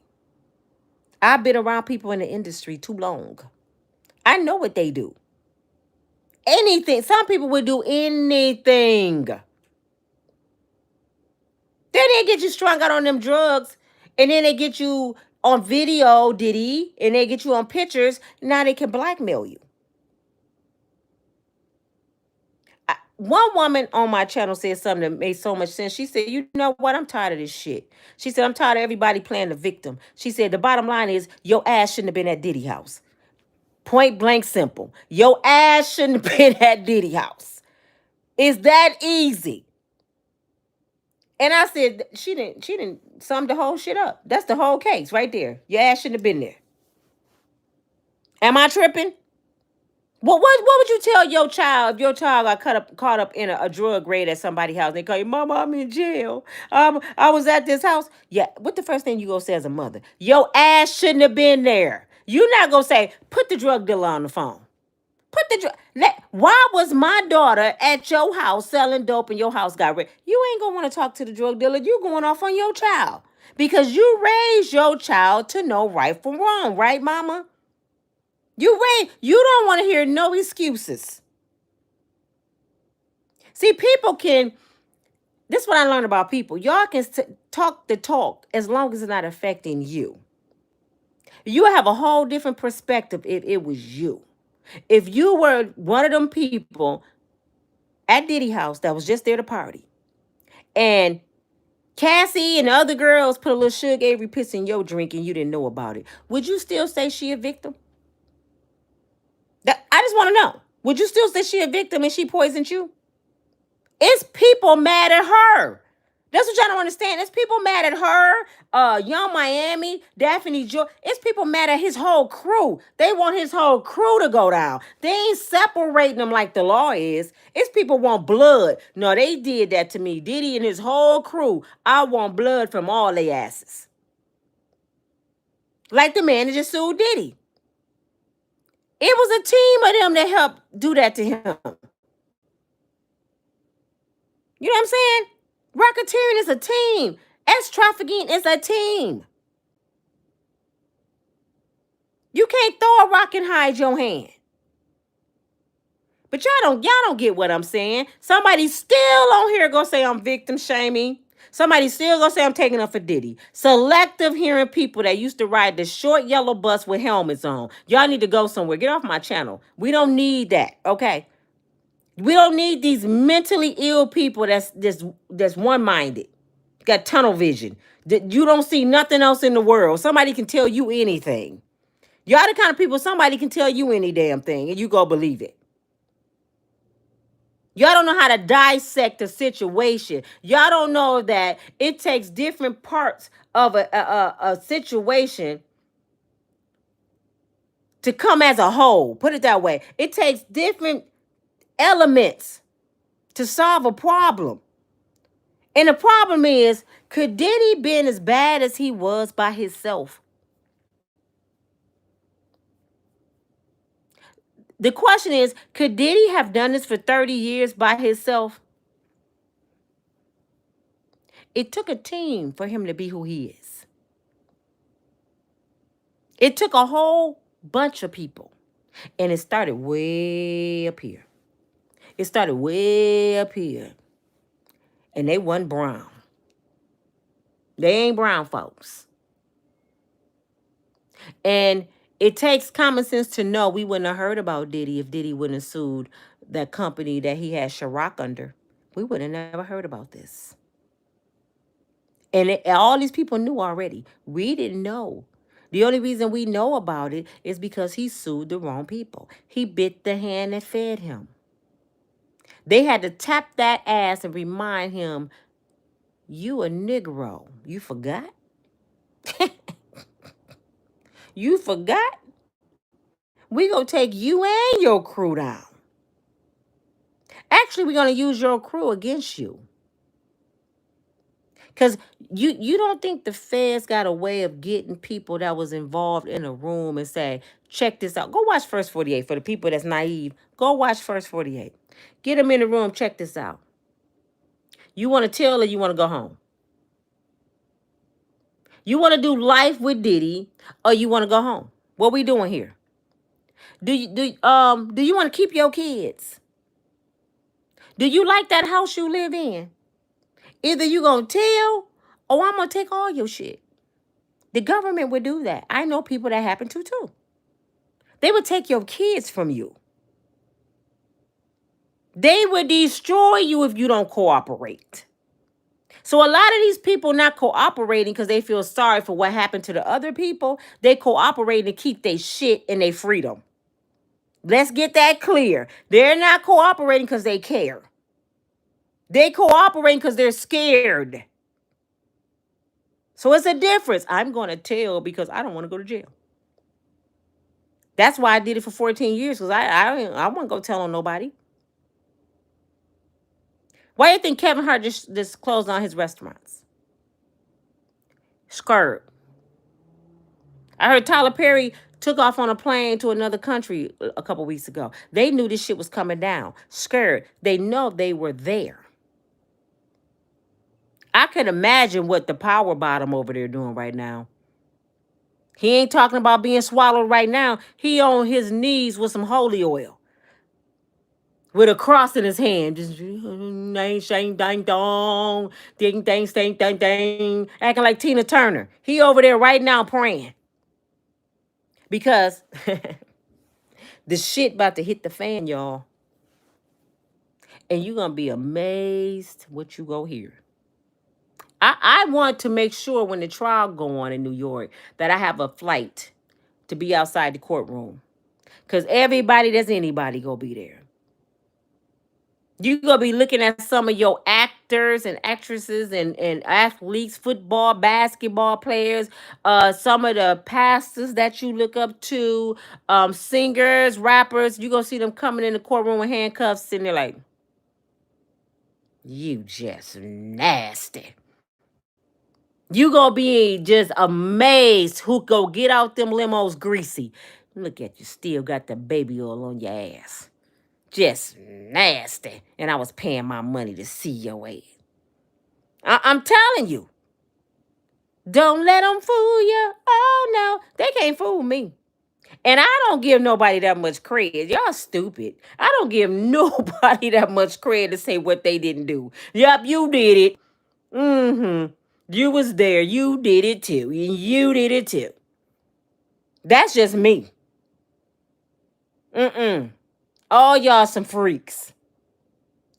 Speaker 1: I've been around people in the industry too long. I know what they do. Anything. Some people would do anything. Then they get you strung out on them drugs. And then they get you on video, Diddy. And they get you on pictures. Now they can blackmail you. One woman on my channel said something that made so much sense. She said, you know what? I'm tired of this shit. She said, I'm tired of everybody playing the victim. She said, the bottom line is your ass shouldn't have been at Diddy house. Point blank simple. Your ass shouldn't have been at Diddy house. It's that easy. And I said, she didn't sum the whole shit up. That's the whole case right there. Your ass shouldn't have been there. Am I tripping? Well, what would you tell your child if your child got caught up in a drug raid at somebody's house? They call you, Mama, I'm in jail. I was at this house. Yeah, what the first thing you gonna say as a mother? Your ass shouldn't have been there. You're not gonna say, put the drug dealer on the phone. Put the why was my daughter at your house selling dope and your house got raided? You ain't gonna want to talk to the drug dealer. You going off on your child because you raised your child to know right from wrong, right, Mama? You don't want to hear no excuses. See, people can. This is what I learned about people. Y'all can talk the talk as long as it's not affecting you. You have a whole different perspective if it was you. If you were one of them people at Diddy house that was just there to party, and Cassie and the other girls put a little sugar Avery piss in your drink and you didn't know about it, would you still say she a victim? I just want to know. Would you still say she a victim and she poisoned you? It's people mad at her. That's what y'all don't understand. It's people mad at her, Young Miami, Daphne Joy. It's people mad at his whole crew. They want his whole crew to go down. They ain't separating them like the law is. It's people want blood. No, they did that to me. Diddy and his whole crew. I want blood from all their asses. Like the man that just sued Diddy. It was a team of them that helped do that to him. You know what I'm saying? Racketeering is a team. Trafficking is a team. You can't throw a rock and hide your hand. But y'all don't get what I'm saying. Somebody still on here gonna say I'm victim shaming. Somebody still gonna say I'm taking up for Diddy. Selective hearing people that used to ride the short yellow bus with helmets on. Y'all need to go somewhere. Get off my channel. We don't need that, okay? We don't need these mentally ill people that's one-minded. Got tunnel vision. You don't see nothing else in the world. Somebody can tell you anything. Y'all the kind of people somebody can tell you any damn thing and you go believe it. Y'all don't know how to dissect a situation. Y'all don't know that it takes different parts of a situation to come as a whole. Put it that way. It takes different elements to solve a problem. And the problem is, could Diddy been as bad as he was by himself? The question is, could Diddy have done this for 30 years by himself? It took a team for him to be who he is. It took a whole bunch of people. And it started way up here. It started way up here. And they wasn't brown. They ain't brown folks. And it takes common sense to know we wouldn't have heard about Diddy if Diddy wouldn't have sued that company that he had Ciroc under. We would have never heard about this. And all these people knew already. We didn't know. The only reason we know about it is because he sued the wrong people. He bit the hand that fed him. They had to tap that ass and remind him, you a Negro. You forgot? You forgot? We gonna take you and your crew down. Actually, we're gonna use your crew against you. Because you don't think the feds got a way of getting people that was involved in a room and say, check this out. Go watch First 48 for the people that's naive. Go watch First 48. Get them in the room. Check this out. You want to tell or you want to go home? You want to do life with Diddy or you want to go home? What we doing here? Do you want to keep your kids? Do you like that house you live in? Either you gonna tell or I'm gonna take all your shit. The government would do that. I know people that happen to too. They would take your kids from you. They would destroy you if you don't cooperate. So a lot of these people not cooperating because they feel sorry for what happened to the other people. They cooperate to keep their shit and their freedom. Let's get that clear. They're not cooperating because they care. They cooperating because they're scared. So it's a difference. I'm going to tell because I don't want to go to jail. That's why I did it for 14 years, because I wouldn't go tell on nobody. Why do you think Kevin Hart just closed on his restaurants? Skirt. I heard Tyler Perry took off on a plane to another country a couple weeks ago. They knew this shit was coming down. Scared. They know they were there. I can imagine what the power bottom over there doing right now. He ain't talking about being swallowed right now. He on his knees with some holy oil, with a cross in his hand, just dang, shang, dang, dong, ding, dang, stang, dang, dang, acting like Tina Turner. He over there right now praying because the shit about to hit the fan, y'all, and you gonna be amazed what you go hear. I want to make sure when the trial go on in New York that I have a flight to be outside the courtroom, because everybody that's anybody gonna be there. You gonna be looking at some of your actors and actresses and athletes, football, basketball players, some of the pastors that you look up to, singers, rappers. You gonna see them coming in the courtroom with handcuffs, and they're like, "You just nasty." You gonna be just amazed who go get out them limos greasy. Look at you, still got the baby oil on your ass. Just nasty. And I was paying my money to see your ass. I'm telling you. Don't let them fool you. Oh, no. They can't fool me. And I don't give nobody that much credit. Y'all stupid. I don't give nobody that much credit to say what they didn't do. Yup, you did it. Mm-hmm. You was there. You did it too. And you did it too. That's just me. Mm-mm. All y'all some freaks.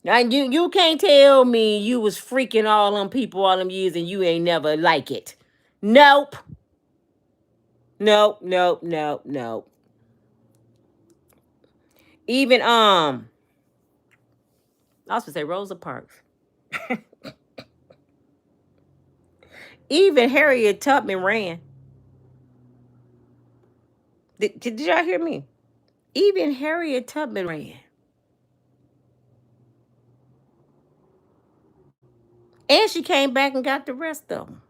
Speaker 1: Now you can't tell me you was freaking all them people all them years and you ain't never like it. Nope. Nope, nope, nope, nope. Even I was gonna say Rosa Parks. Even Harriet Tubman ran. Did y'all hear me? Even Harriet Tubman ran. And she came back and got the rest of them.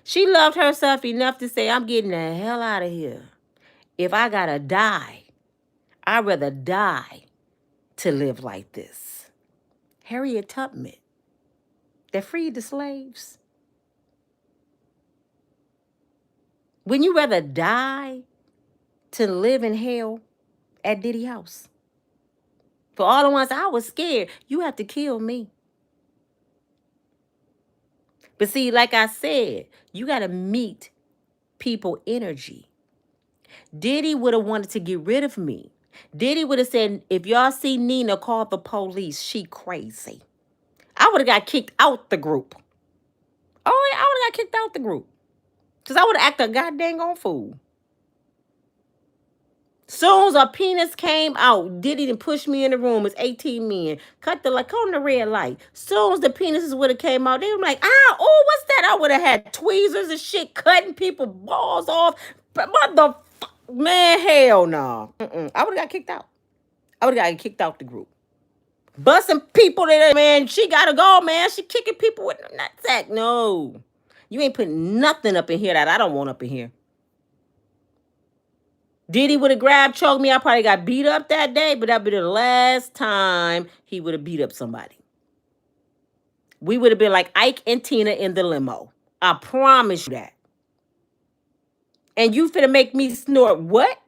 Speaker 1: She loved herself enough to say, I'm getting the hell out of here. If I gotta die, I'd rather die to live like this. Harriet Tubman, that freed the slaves. Wouldn't you rather die to live in hell at Diddy house? For all the ones I was scared, you have to kill me. But see, like I said, you got to meet people energy. Diddy would have wanted to get rid of me. Diddy would have said, if y'all see Nina, call the police. She crazy. I would have got kicked out the group. Oh, I would have got kicked out the group. Because I would have acted a goddamn on fool. Soon as a penis came out, Diddy done pushed me in the room. It's 18 men. Cut on the red light. Soon as the penises would have came out, they were like, oh, what's that? I would have had tweezers and shit cutting people balls off. But man, hell no. I would have got kicked out. I would have got kicked out the group. Busting people that, man, she gotta go, man. She kicking people with the nutsack. No. You ain't putting nothing up in here that I don't want up in here. Diddy would have grabbed, choked me. I probably got beat up that day, but that'd be the last time he would have beat up somebody. We would have been like Ike and Tina in the limo. I promise you that. And you finna make me snort what?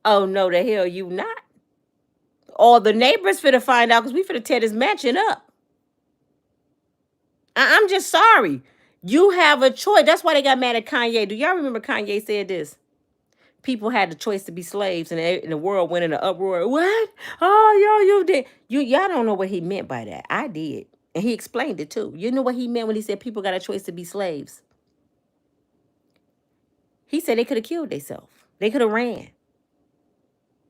Speaker 1: Oh, no, the hell you not. All the neighbors finna find out because we finna tear this mansion up. I'm just sorry. You have a choice. That's why they got mad at Kanye. Do y'all remember Kanye said this? People had the choice to be slaves, and the world went in an uproar. What? Oh, you did. Y'all don't know what he meant by that. I did. And he explained it too. You know what he meant when he said people got a choice to be slaves? He said they could have killed themselves. They could have ran.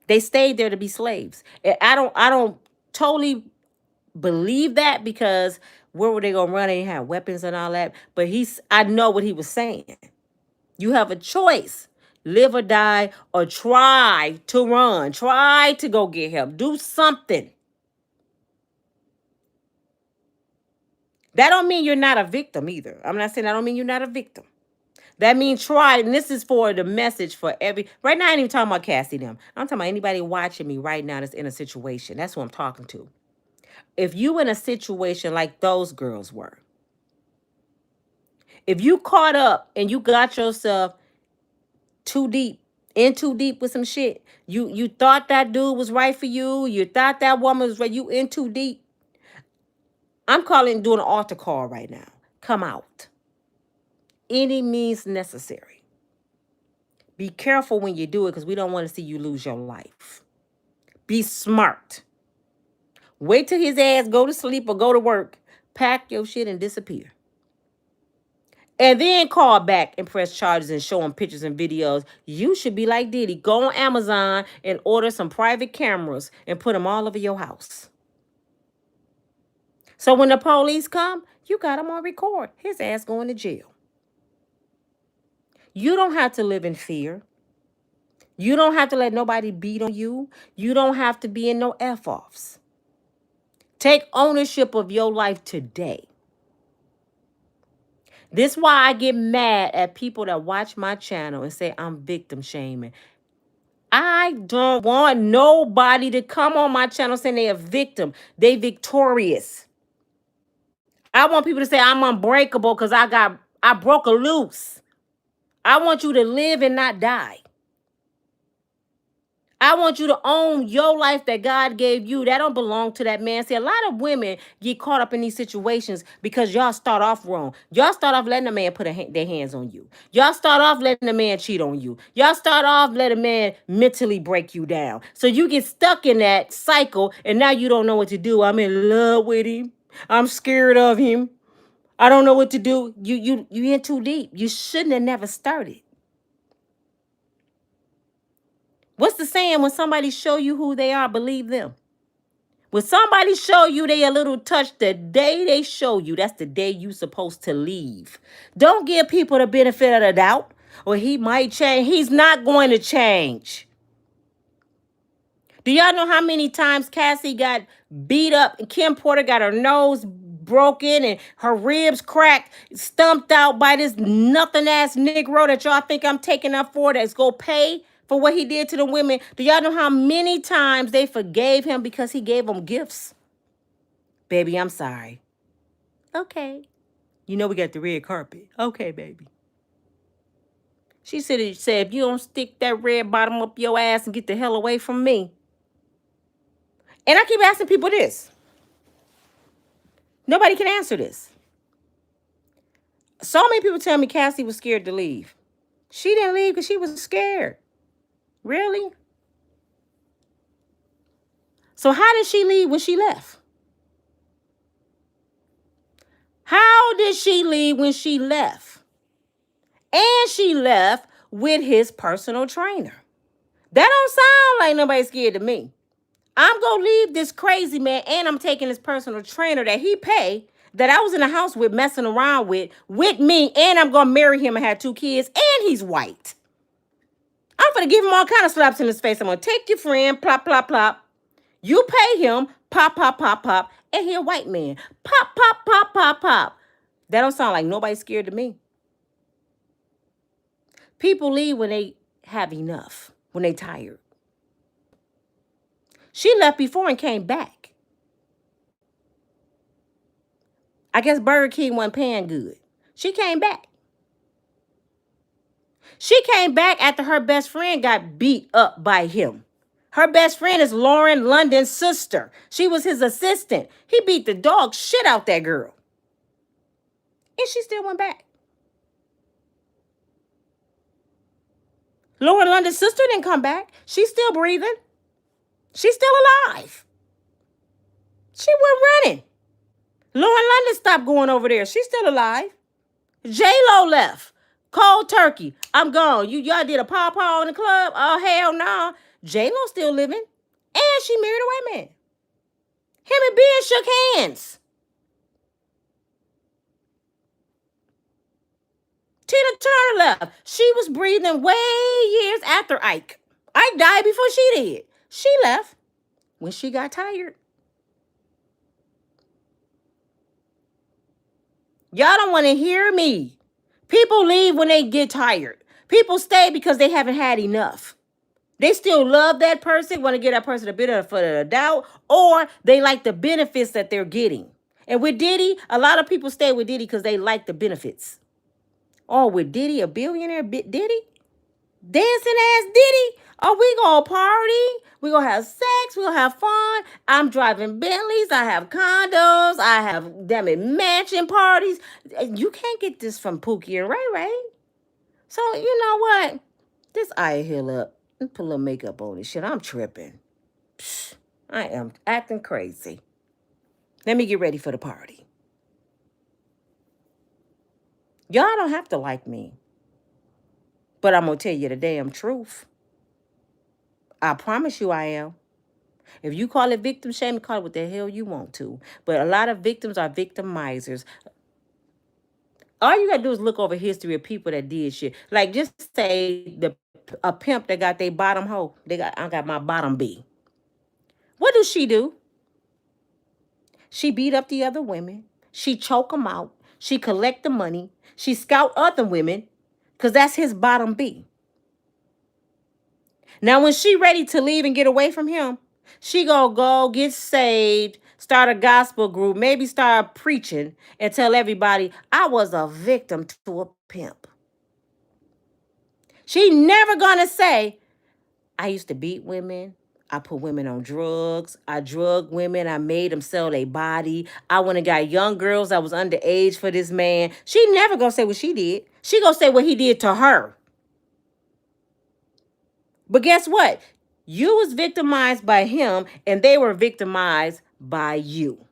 Speaker 1: They stayed there to be slaves. I don't totally believe that, because where were they gonna run? They had weapons and all that. But I know what he was saying. You have a choice. live or die, or try to run, try to go get help, do something. That don't mean you're not a victim either. I'm not saying that don't mean you're not a victim. That means try, and this is for the message for every. Right now, I ain't even talking about Cassie them. I'm talking about anybody watching me right now that's in a situation. That's who I'm talking to. If you in a situation like those girls were, if you caught up and you got yourself too deep, in too deep with some shit, you thought that dude was right for you, you thought that woman was right, you in too deep. I'm doing an altar call right now. Come out. Any means necessary. Be careful when you do it because we don't want to see you lose your life. Be smart. Wait till his ass go to sleep or go to work. Pack your shit and disappear. And then call back and press charges and show them pictures and videos. You should be like Diddy. Go on Amazon and order some private cameras and put them all over your house. So when the police come, you got them on record. His ass going to jail. You don't have to live in fear. You don't have to let nobody beat on you. You don't have to be in no F-offs. Take ownership of your life today. This is why I get mad at people that watch my channel and say I'm victim shaming. I don't want nobody to come on my channel saying they're a victim. They victorious. I want people to say I'm unbreakable because I broke a loose. I want you to live and not die. I want you to own your life that God gave you. That don't belong to that man. See, a lot of women get caught up in these situations because y'all start off wrong. Y'all start off letting a man put their hands on you. Y'all start off letting a man cheat on you. Y'all start off letting a man mentally break you down. So you get stuck in that cycle, and now you don't know what to do. I'm in love with him. I'm scared of him. I don't know what to do. You in too deep. You shouldn't have never started. What's the saying? When somebody show you who they are, believe them. When somebody show you they a little touch, the day they show you, that's the day you supposed to leave. Don't give people the benefit of the doubt. Or he might change. He's not going to change. Do y'all know how many times Cassie got beat up and Kim Porter got her nose broken and her ribs cracked, stumped out by this nothing ass Negro that y'all think I'm taking up for that's go pay for what he did to the women? Do y'all know how many times they forgave him because he gave them gifts? Baby, I'm sorry. Okay. You know we got the red carpet. Okay, baby. She said, if you don't stick that red bottom up your ass and get the hell away from me. And I keep asking people this. Nobody can answer this. So many people tell me Cassie was scared to leave. She didn't leave because she was scared. Really? So how did she leave when she left? How did she leave when she left? And she left with his personal trainer. That don't sound like nobody scared to me. I'm going to leave this crazy man and I'm taking his personal trainer that he paid, that I was in the house with, messing around with me, and I'm going to marry him and have 2 kids, and he's white. I'm going to give him all kind of slaps in his face. I'm going to take your friend, plop, plop, plop. You pay him, pop, pop, pop, pop, and he a white man. Pop, pop, pop, pop, pop. That don't sound like nobody scared to me. People leave when they have enough, when they tired. She left before and came back. I guess Burger King wasn't paying good. She came back. She came back after her best friend got beat up by him. Her best friend is Lauren London's sister. She was his assistant. He beat the dog shit out that girl. And she still went back. Lauren London's sister didn't come back. She's still breathing. She's still alive. She went running. Lauren London stopped going over there. She's still alive. JLo left. Cold turkey. I'm gone. Y'all did a paw in the club? Oh, hell no. JLo still living. And she married a white man. Him and Ben shook hands. Tina Turner left. She was breathing way years after Ike. Ike died before she did. She left when she got tired. Y'all don't want to hear me. People leave when they get tired. People stay because they haven't had enough. They still love that person, want to give that person a bit of a doubt, or they like the benefits that they're getting. And with Diddy, a lot of people stay with Diddy because they like the benefits. Oh, with Diddy, a billionaire, Diddy? Dancing ass Diddy? Oh, we gonna party. We gonna have sex. We gonna have fun. I'm driving Bentleys. I have condos. I have, damn it, mansion parties. You can't get this from Pookie and Ray Ray. So, you know what? This eye heal up. Put a little makeup on this shit. I'm tripping. Psh, I am acting crazy. Let me get ready for the party. Y'all don't have to like me. But I'm going to tell you the damn truth. I promise you I am. If you call it victim shaming, call it what the hell you want to. But a lot of victims are victimizers. All you got to do is look over history of people that did shit. Like, just say a pimp that got their bottom hoe. I got my bottom B. What does she do? She beat up the other women. She choke them out. She collect the money. She scout other women because that's his bottom B. Now, when she ready to leave and get away from him, she gonna go get saved, start a gospel group, maybe start preaching and tell everybody, I was a victim to a pimp. She never gonna say, I used to beat women. I put women on drugs. I drug women. I made them sell their body. I went and got young girls that was underage for this man. She never gonna say what she did. She gonna say what he did to her. But guess what? You was victimized by him and they were victimized by you.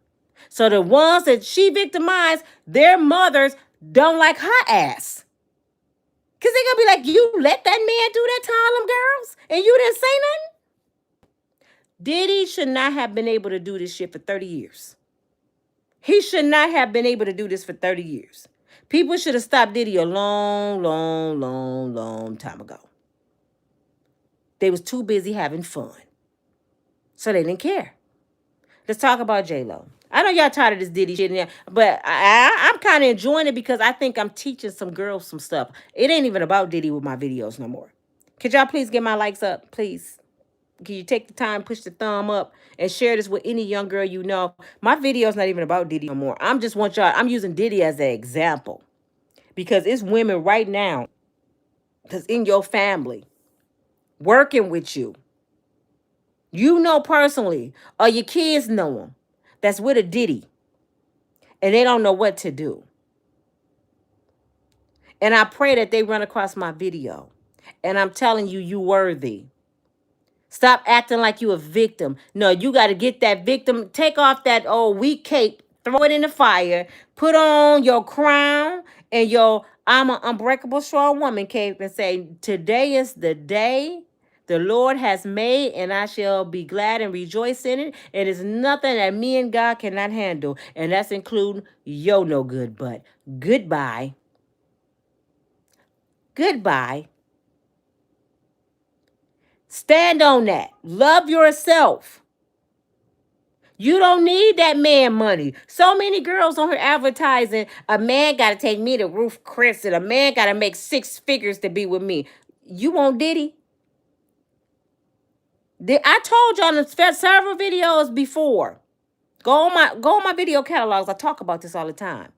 Speaker 1: So the ones that she victimized, their mothers don't like her ass. Because they're going to be like, you let that man do that to all them girls and you didn't say nothing? Diddy should not have been able to do this shit for 30 years. He should not have been able to do this for 30 years. People should have stopped Diddy a long, long, long, long time ago. They was too busy having fun. So they didn't care. Let's talk about JLo. I know y'all tired of this Diddy shit, but I'm kind of enjoying it because I think I'm teaching some girls some stuff. It ain't even about Diddy with my videos no more. Could y'all please get my likes up, please? Can you take the time, push the thumb up, and share this with any young girl you know? My video's not even about Diddy no more. I'm using Diddy as an example. Because it's women right now that's in your family, working with you. You know personally, or your kids know them, that's with a Diddy, and they don't know what to do. And I pray that they run across my video. And I'm telling you, you worthy. Stop acting like you a victim. No, you got to get that victim. Take off that old weak cape. Throw it in the fire. Put on your crown and your I'm an unbreakable strong woman cape and say, today is the day the Lord has made and I shall be glad and rejoice in it. And it's nothing that me and God cannot handle. And that's including your no good butt. Goodbye. Goodbye. Stand on that. Love yourself. You don't need that man money. So many girls on her advertising, a man got to take me to Ruth Chris and a man got to make 6 figures to be with me. You want Diddy? I told y'all in several videos before. Go on my video catalogs. I talk about this all the time.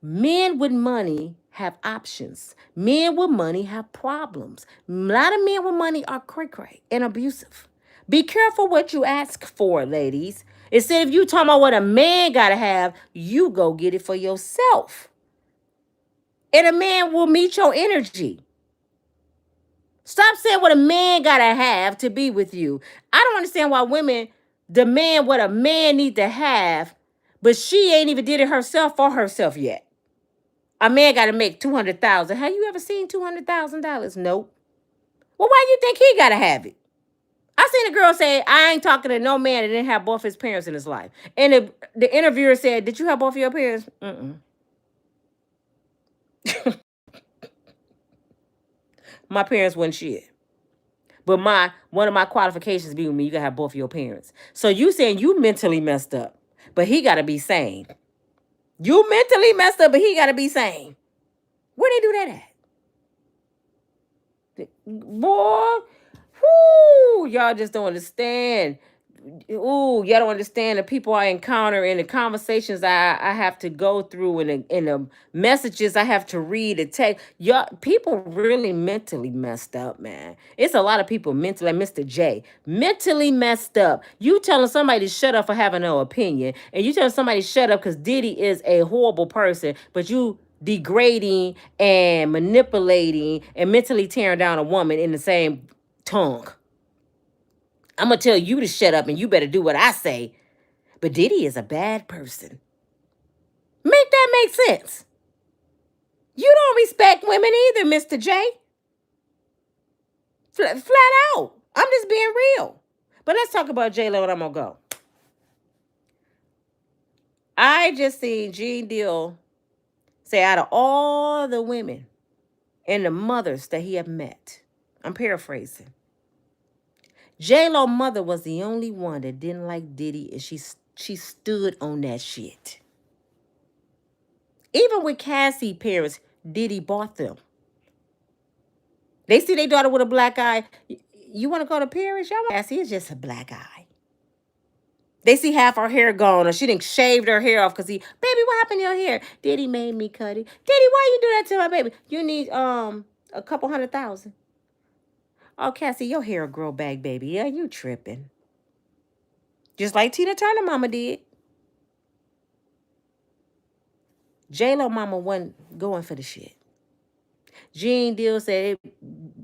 Speaker 1: Men with money have options. Men with money have problems. A lot of men with money are cray-cray and abusive. Be careful what you ask for, ladies. Instead of you talking about what a man gotta have, you go get it for yourself. And a man will meet your energy. Stop saying what a man gotta have to be with you. I don't understand why women demand what a man need to have, but she ain't even did it herself for herself yet. A man got to make $200,000. Have you ever seen $200,000? Nope. Well, why do you think he got to have it? I seen a girl say, I ain't talking to no man that didn't have both his parents in his life. And the interviewer said, did you have both of your parents? Mm-mm. My parents wasn't shit. But one of my qualifications be with me, you gotta have both of your parents. So you saying you mentally messed up, but he gotta be sane. You mentally messed up, but he gotta be sane. Where they do that at? Boy, whoo, y'all just don't understand. Ooh, y'all don't understand the people I encounter and the conversations I have to go through and the messages I have to read and text. Y'all, people really mentally messed up, man. It's a lot of people mentally, like Mr. J, mentally messed up. You telling somebody to shut up for having no opinion, and you telling somebody to shut up because Diddy is a horrible person, but you degrading and manipulating and mentally tearing down a woman in the same tongue. I'm gonna tell you to shut up and you better do what I say. But Diddy is a bad person. Make that make sense. You don't respect women either, Mr. J. Flat out. I'm just being real. But let's talk about JLo and I'm gonna go. I just seen Gene Deal say out of all the women and the mothers that he had met, I'm paraphrasing, JLo mother was the only one that didn't like Diddy, and she stood on that shit. Even with Cassie parents, Diddy bought them. They see their daughter with a black eye. You want to go to Paris? Y'all, Cassie is just a black eye. They see half her hair gone, or she didn't shaved her hair off because baby, what happened to your hair? Diddy made me cut it. Diddy, why you do that to my baby? You need a couple $100,000. Oh, Cassie, your hair will grow back, baby. Yeah, you tripping. Just like Tina Turner mama did. JLo mama wasn't going for the shit. Gene Deal said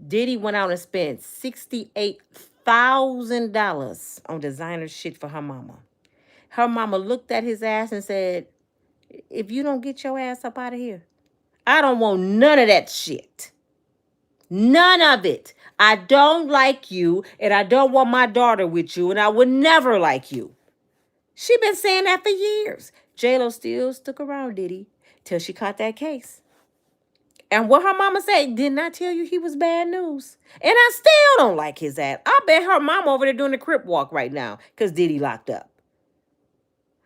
Speaker 1: Diddy went out and spent $68,000 on designer shit for her mama. Her mama looked at his ass and said, if you don't get your ass up out of here, I don't want none of that shit. None of it. I don't like you, and I don't want my daughter with you, and I would never like you. She been saying that for years. JLo still stuck around Diddy till she caught that case. And what her mama said, didn't I tell you he was bad news? And I still don't like his ass. I bet her mama over there doing the crip walk right now because Diddy locked up.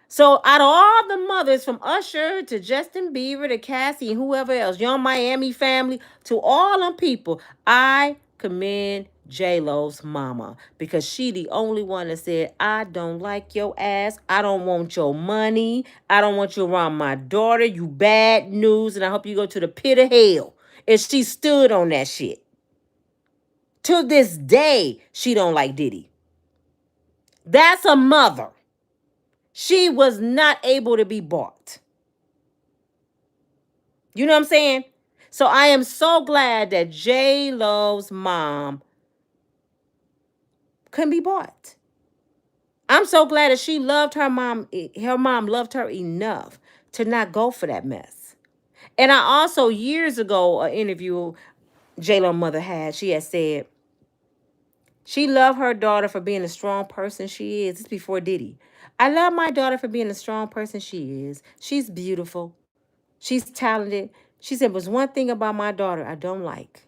Speaker 1: So out of all the mothers, from Usher to Justin Bieber to Cassie and whoever else, Young Miami family, to all them people, I commend JLo's mama because she the only one that said, I don't like your ass. I don't want your money. I don't want you around my daughter. You bad news, and I hope you go to the pit of hell. And she stood on that shit. To this day, she don't like Diddy. That's a mother. She was not able to be bought. You know what I'm saying? So I am so glad that JLo's mom couldn't be bought. I'm so glad that she loved her mom. Her mom loved her enough to not go for that mess. And I also, years ago, an interview JLo's mother had, she had said, she loved her daughter for being a strong person she is. It's before Diddy. I love my daughter for being a strong person she is. She's beautiful. She's talented. She said, there's one thing about my daughter I don't like.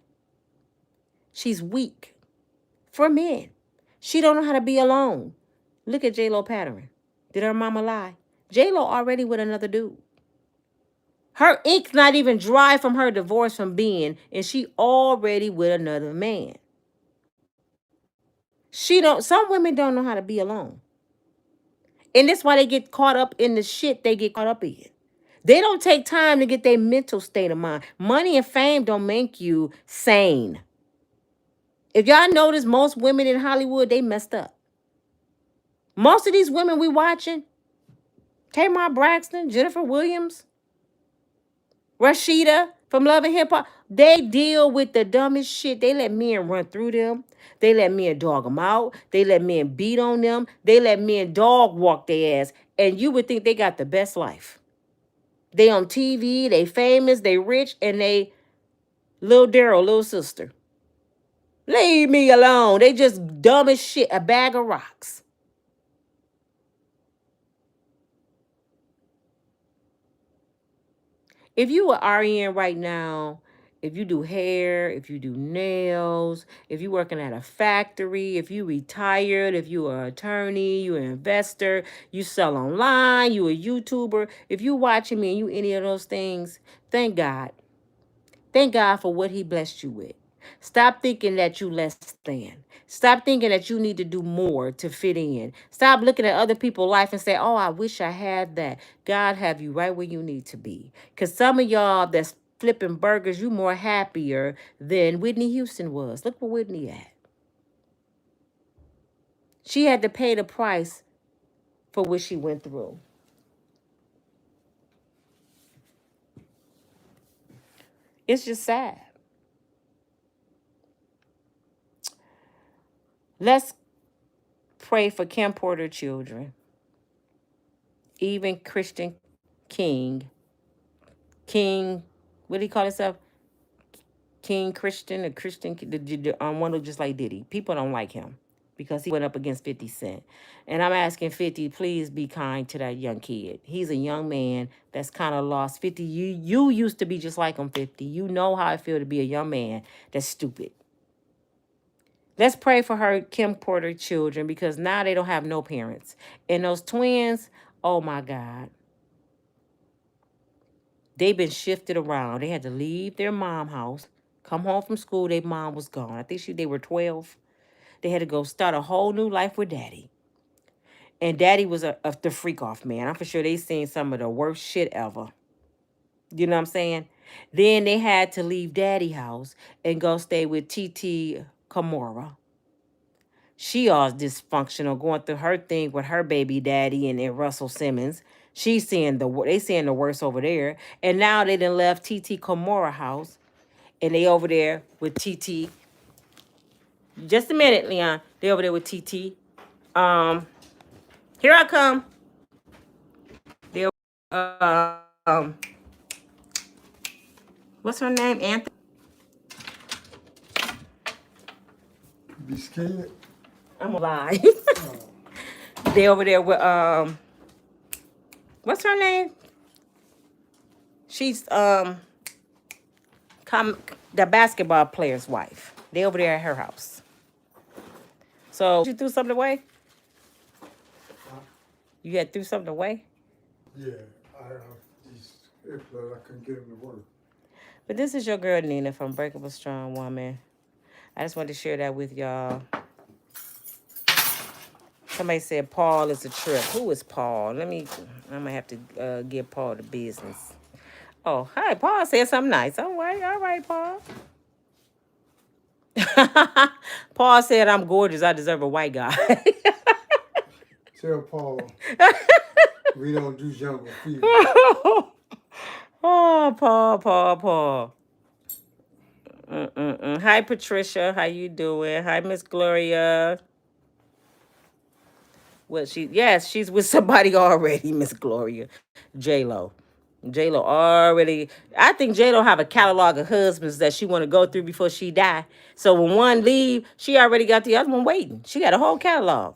Speaker 1: She's weak for men. She don't know how to be alone. Look at JLo pattern. Did her mama lie? JLo already with another dude. Her ink's not even dry from her divorce from Ben, and she already with another man. Some women don't know how to be alone. And that's why they get caught up in the shit they get caught up in. They don't take time to get their mental state of mind. Money and fame don't make you sane. If y'all notice, most women in Hollywood, they messed up. Most of these women we watching, Tamar Braxton, Jennifer Williams, Rashida from Love and Hip Hop, they deal with the dumbest shit. They let men run through them. They let men dog them out. They let men beat on them. They let men dog walk their ass. And you would think they got the best life. They on TV, they famous, they rich, and they little Daryl, little sister. Leave me alone. They just dumb as shit, a bag of rocks. If you are RN right now, if you do hair, if you do nails, if you working at a factory, if you retired, if you are an attorney, you an investor, you sell online, you a YouTuber, if you watching me and you any of those things, thank God. Thank God for what he blessed you with. Stop thinking that you less than. Stop thinking that you need to do more to fit in. Stop looking at other people's life and say, "Oh, I wish I had that." God have you right where you need to be. Cause some of y'all that's flipping burgers, you more happier than Whitney Houston was. Look where Whitney at. She had to pay the price for what she went through. It's just sad. Let's pray for Kim Porter children, even Christian King, what do he call himself? King Christian or Christian, one who just like Diddy. People don't like him because he went up against 50 Cent. And I'm asking 50, please be kind to that young kid. He's a young man that's kind of lost. 50, you used to be just like him, 50. You know how I feel to be a young man that's stupid. Let's pray for her Kim Porter children because now they don't have no parents. And those twins, oh my God. They've been shifted around. They had to leave their mom house, come home from school. Their mom was gone. I think they were 12. They had to go start a whole new life with daddy. And daddy was the freak off man. I'm for sure they seen some of the worst shit ever. You know what I'm saying? Then they had to leave daddy house and go stay with TT Kamora. She all dysfunctional, going through her thing with her baby daddy and Russell Simmons. She's seeing they seeing the worst over there. And now they done left TT Kamora house and they over there with TT. Just a minute, Leon. They over there with TT. Here I come. They what's her name? Anthony.
Speaker 2: Be scared.
Speaker 1: I'm alive. They over there with what's her name? She's the basketball player's wife. They over there at her house. So you threw something away?
Speaker 2: Huh?
Speaker 1: You had threw something away?
Speaker 2: Yeah, these earplugs, I couldn't get them to work.
Speaker 1: But this is your girl Nina from Breakable Strong Woman. I just wanted to share that with y'all. Somebody said Paul is a trip. Who is Paul? I'm gonna have to give Paul the business. Oh, hi, Paul said something nice. All right, Paul. Paul said I'm gorgeous. I deserve a white guy.
Speaker 2: Tell Paul we don't do jungle fever.
Speaker 1: Oh, Paul. Hi, Patricia. How you doing? Hi, Miss Gloria. Yes, she's with somebody already, Miss Gloria. JLo. JLo already. I think JLo have a catalog of husbands that she want to go through before she die. So when one leave, she already got the other one waiting. She got a whole catalog.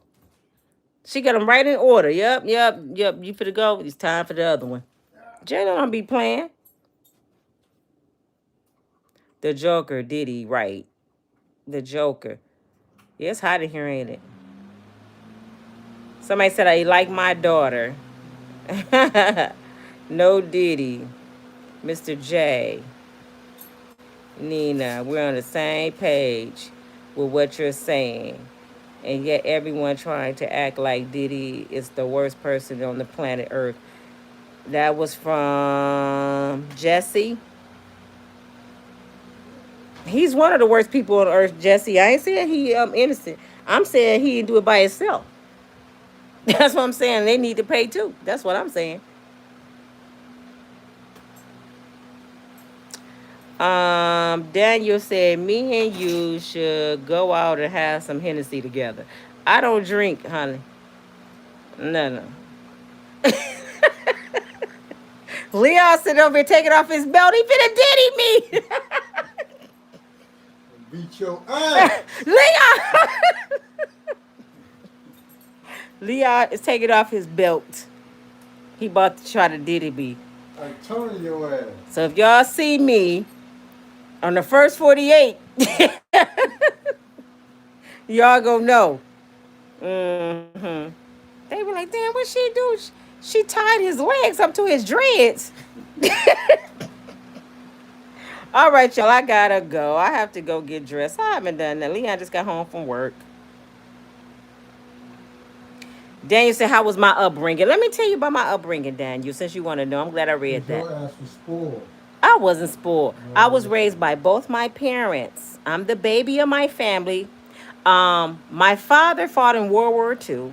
Speaker 1: She got them right in order. Yep. You finna go. It's time for the other one. JLo don't be playing. The Joker, Diddy, right? The Joker. Yeah, it's hot in here, ain't it? Somebody said I like my daughter. No Diddy. Mr. J. Nina, we're on the same page with what you're saying. And yet everyone trying to act like Diddy is the worst person on the planet Earth. That was from Jesse. He's one of the worst people on earth, Jesse. I ain't saying he innocent. I'm saying he didn't do it by himself. That's what I'm saying. They need to pay too. That's what I'm saying. Daniel said, me and you should go out and have some Hennessy together. I don't drink, honey. No. Leon sitting over here taking off his belt. He finna Diddy me.
Speaker 2: Beat your ass.
Speaker 1: Leon! Leon is taking off his belt. He about to try to Diddy me.
Speaker 2: I told your ass.
Speaker 1: So if y'all see me on the first 48, y'all gonna know. Mm-hmm. They be like, damn, what she do? She tied his legs up to his dreads. All right, y'all, I gotta go. I have to go get dressed. I haven't done that. Leon just got home from work. Daniel said, how was my upbringing? Let me tell you about my upbringing, Daniel, since you want to know. I'm glad I read
Speaker 2: Because
Speaker 1: that.
Speaker 2: your ass was spoiled.
Speaker 1: I wasn't spoiled. I was
Speaker 2: No,
Speaker 1: raised by both my parents. I'm the baby of my family. My father fought in World War II.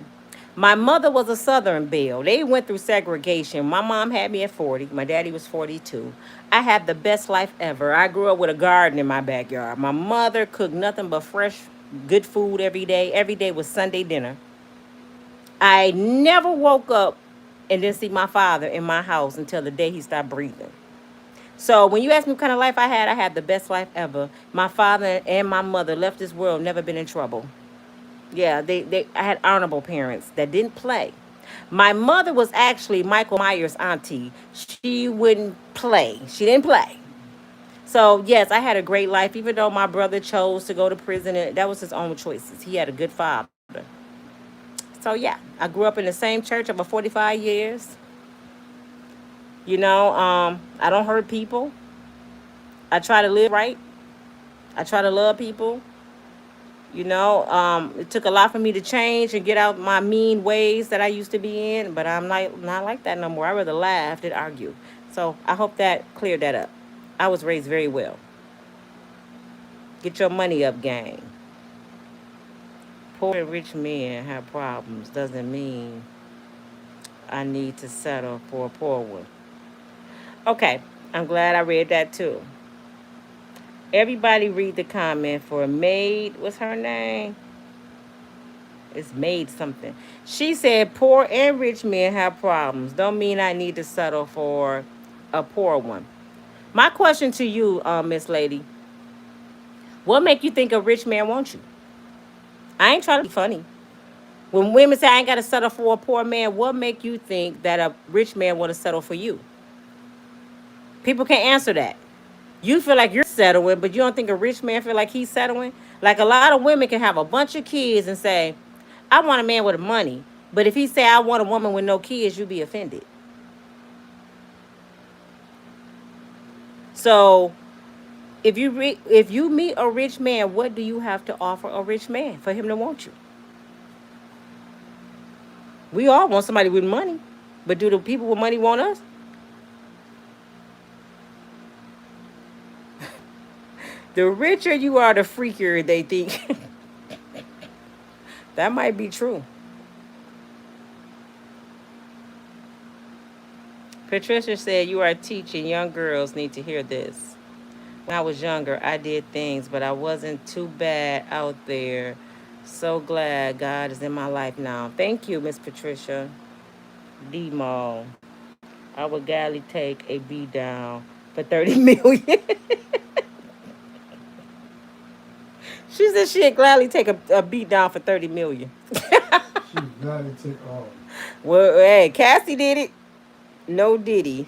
Speaker 1: My mother was a Southern Belle. They went through segregation. My mom had me at 40. My daddy was 42. I had the best life ever. I grew up with a garden in my backyard. My mother cooked nothing but fresh, good food every day. Every day was Sunday dinner. I never woke up and didn't see my father in my house until the day he stopped breathing. So when you ask me what kind of life I had the best life ever. My father and my mother left this world, never been in trouble. Yeah, they I had honorable parents that didn't play. My mother was actually Michael Myers' auntie. She wouldn't play. She didn't play. So yes, I had a great life, even though my brother chose to go to prison. And that was his own choices. He had a good father. So yeah, I grew up in the same church over 45 years. I don't hurt people. I try to live right. I try to love people. It took a lot for me to change and get out my mean ways that I used to be in, but I'm not like that no more. I rather laugh than argue. So I hope that cleared that up. I was raised very well. Get your money up, gang. Poor and rich men have problems doesn't mean I need to settle for a poor one. Okay, I'm glad I read that too. Everybody read the comment for Maid. What's her name? It's Made something. She said, poor and rich men have problems. Don't mean I need to settle for a poor one. My question to you, Miss Lady, what make you think a rich man wants you? I ain't trying to be funny. When women say I ain't got to settle for a poor man, what make you think that a rich man want to settle for you? People can't answer that. You feel like you're settling, but you don't think a rich man feel like he's settling? Like a lot of women can have a bunch of kids and say, I want a man with money. But if he say I want a woman with no kids, you be offended. So if you meet a rich man, what do you have to offer a rich man for him to want you? We all want somebody with money, but do the people with money want us? The richer you are, the freakier they think. That might be true. Patricia said you are teaching young girls need to hear this. When I was younger, I did things, but I wasn't too bad out there. So glad God is in my life now. Thank you, Miss Patricia. D Mall. I would gladly take a B down for 30 million. She said she'd gladly take a beat down for 30 million.
Speaker 2: she gladly take all.
Speaker 1: Well, hey, Cassie did it. No Diddy.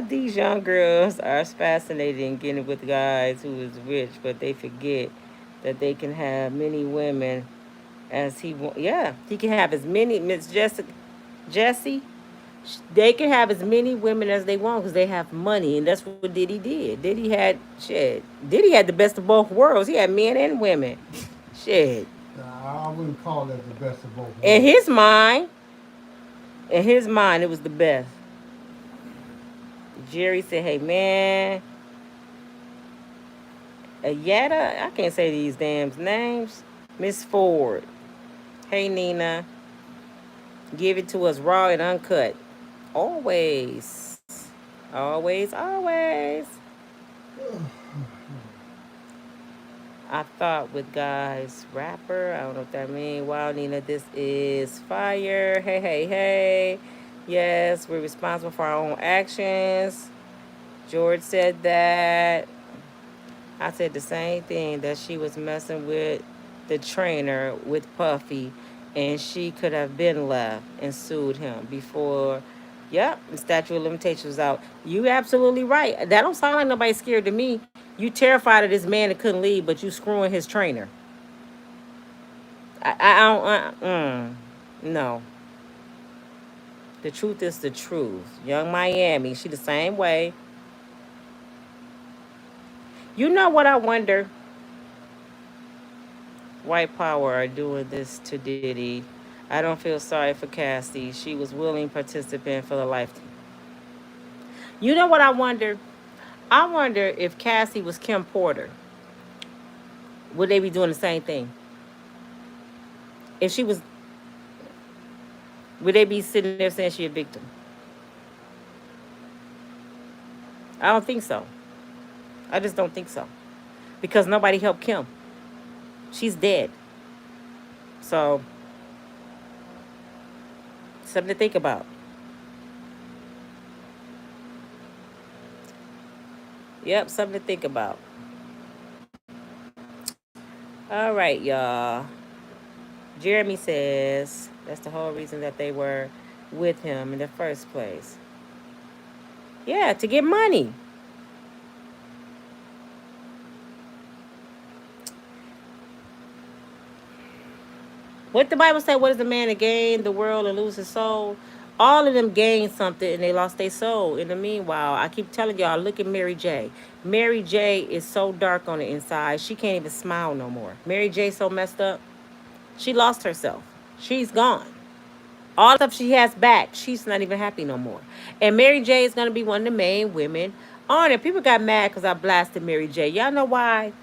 Speaker 1: These young girls are fascinating getting with guys who is rich, but they forget that they can have many women as he want. Yeah, he can have as many. Miss Jessica, Jesse, they can have as many women as they want because they have money, and that's what Diddy did. Diddy had shit. Diddy had the best of both worlds. He had men and women. Shit.
Speaker 2: I wouldn't call that the best of both
Speaker 1: In
Speaker 2: worlds.
Speaker 1: his mind, in his mind, it was the best. Jerry said, "Hey man, Yetta, I can't say these damn names. Miss Ford. Hey Nina, give it to us raw and uncut. Always, always, always. I thought with guys rapper. I don't know what that means. Wow, Nina, this is fire. Hey, hey, hey. Yes, we're responsible for our own actions. George said that. I said the same thing that she was messing with the trainer with Puffy and she could have been left and sued him before. Yep, the statute of limitations was out. You absolutely right. That don't sound like nobody scared to me. You terrified of this man that couldn't leave, but you screwing his trainer. I don't. No, the truth is the truth. Young Miami, she the same way. You know what I wonder? White power are doing this to Diddy. I don't feel sorry for Cassie. She was willing participant for the lifetime. You know what I wonder? I wonder if Cassie was Kim Porter, would they be doing the same thing? If she was, would they be sitting there saying she a victim? I don't think so. I just don't think so. Because nobody helped Kim. She's dead. So, something to think about. Yep, something to think about. All right, y'all. Jeremy says that's the whole reason that they were with him in the first place. Yeah, to get money. What the Bible say? What is the man to gain the world and lose his soul? All of them gained something and they lost their soul. In the meanwhile, I keep telling y'all, look at Mary J. Mary J is so dark on the inside, she can't even smile no more. Mary J so messed up. She lost herself. She's gone. All the stuff she has back, she's not even happy no more. And Mary J is gonna be one of the main women on it. People got mad because I blasted Mary J. Y'all know why?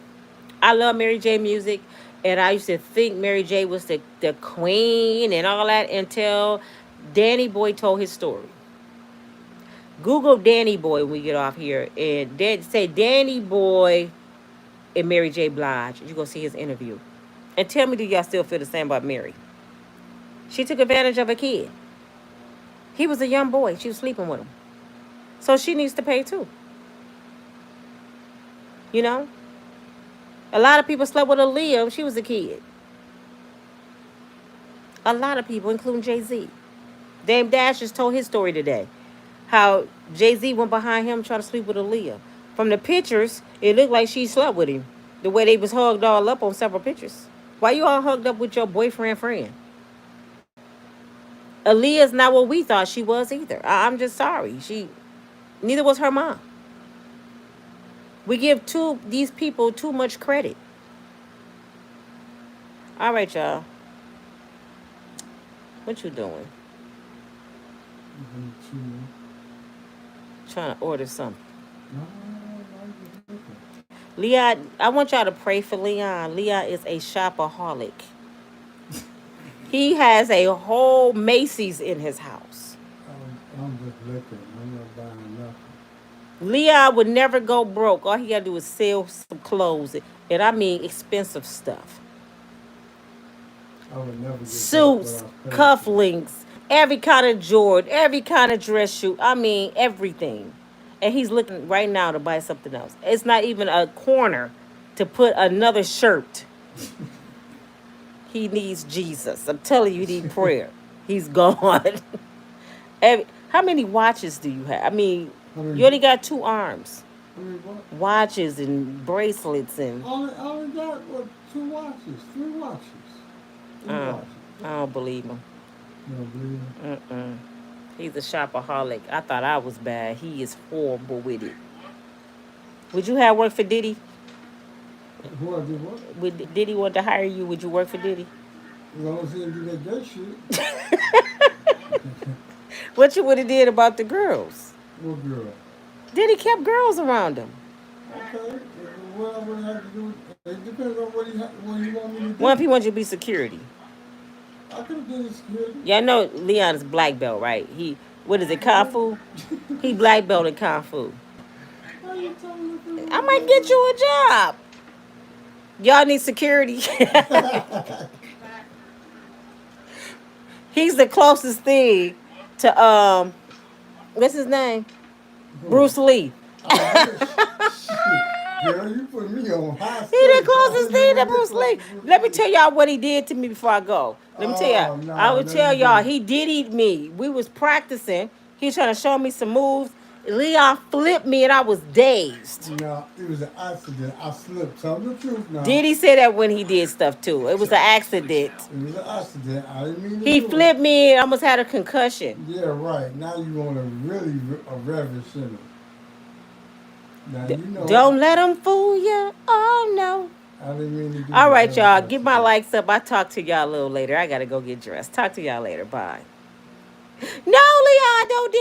Speaker 1: I love Mary J music, and I used to think Mary J was the queen and all that until Danny Boy told his story. Google Danny Boy when we get off here, and say Danny Boy and Mary J. Blige. You go see his interview, and tell me, do y'all still feel the same about Mary? She took advantage of a kid. He was a young boy. She was sleeping with him, so she needs to pay too. You know, a lot of people slept with Aaliyah when she was a kid. A lot of people, including Jay-Z. Dame Dash just told his story today. How Jay-Z went behind him trying to sleep with Aaliyah. From the pictures, it looked like she slept with him. The way they was hugged all up on several pictures. Why you all hugged up with your boyfriend friend? Aaliyah's not what we thought she was either. I'm just sorry. Neither was her mom. We give these people too much credit. All right, y'all. What you doing? Trying to order something. Leon, I want y'all to pray for Leon. Leon is a shopaholic. He has a whole Macy's in his house.
Speaker 2: I'm just looking. I'm not buying nothing.
Speaker 1: Leon would never go broke. All he gotta do is sell some clothes, and I mean expensive stuff.
Speaker 2: I would never get
Speaker 1: Suits, cufflinks, every kind of Jordan, every kind of dress shoe. I mean everything. And he's looking right now to buy something else. It's not even a corner to put another shirt. He needs Jesus. I'm telling you, he needs prayer. He's gone. How many watches do you have? I mean, you only got 2 arms.
Speaker 2: What?
Speaker 1: Watches and bracelets and.
Speaker 2: I only got 2 watches, 3 watches. 3 watches.
Speaker 1: I don't believe him.
Speaker 2: You don't believe him?
Speaker 1: He's a shopaholic. I thought I was bad. He is horrible with it. Would you have worked for Diddy?
Speaker 2: Who I did what?
Speaker 1: Would Diddy want to hire you? Would you work for Diddy?
Speaker 2: As long as he didn't do that gay shit.
Speaker 1: What you would have did about the girls?
Speaker 2: What girl?
Speaker 1: Diddy kept girls around him.
Speaker 2: Okay. What I would have to do, it depends on what you want me to do.
Speaker 1: What if he wants you to be security?
Speaker 2: I could have been a security.
Speaker 1: Yeah, I know Leon is black belt, right? What is it, Kung Fu? He black belt in Kung Fu. I might get you a job. Y'all need security. He's the closest thing to what's his name? Bruce Lee.
Speaker 2: Girl, you put me on high
Speaker 1: He didn't
Speaker 2: stakes. I
Speaker 1: close his
Speaker 2: don't know
Speaker 1: thing
Speaker 2: what
Speaker 1: up
Speaker 2: you're
Speaker 1: on
Speaker 2: supposed
Speaker 1: sleep.
Speaker 2: to do
Speaker 1: Let
Speaker 2: for
Speaker 1: me
Speaker 2: me.
Speaker 1: tell y'all what he did to me before I go. Let me tell y'all.
Speaker 2: Oh,
Speaker 1: I
Speaker 2: no,
Speaker 1: would
Speaker 2: no, you
Speaker 1: tell y'all
Speaker 2: didn't.
Speaker 1: he diddied me. We was practicing. He was trying to show me some moves. Leon flipped me and I was dazed.
Speaker 2: No, it was an accident. I slipped. Tell the truth now.
Speaker 1: Diddy said that when he did stuff too. It was an accident.
Speaker 2: It was an accident. I didn't mean to
Speaker 1: He
Speaker 2: do it.
Speaker 1: flipped me and almost had a concussion.
Speaker 2: Yeah, right. Now you want to really a reverend sinner. Now you know
Speaker 1: Don't let him fool you. Oh no.
Speaker 2: I didn't mean to do
Speaker 1: All
Speaker 2: that.
Speaker 1: right,
Speaker 2: That was
Speaker 1: y'all.
Speaker 2: an
Speaker 1: Get my
Speaker 2: accident.
Speaker 1: likes up. I'll talk to y'all a little later. I gotta go get dressed. Talk to y'all later. Bye. No, Leon, don't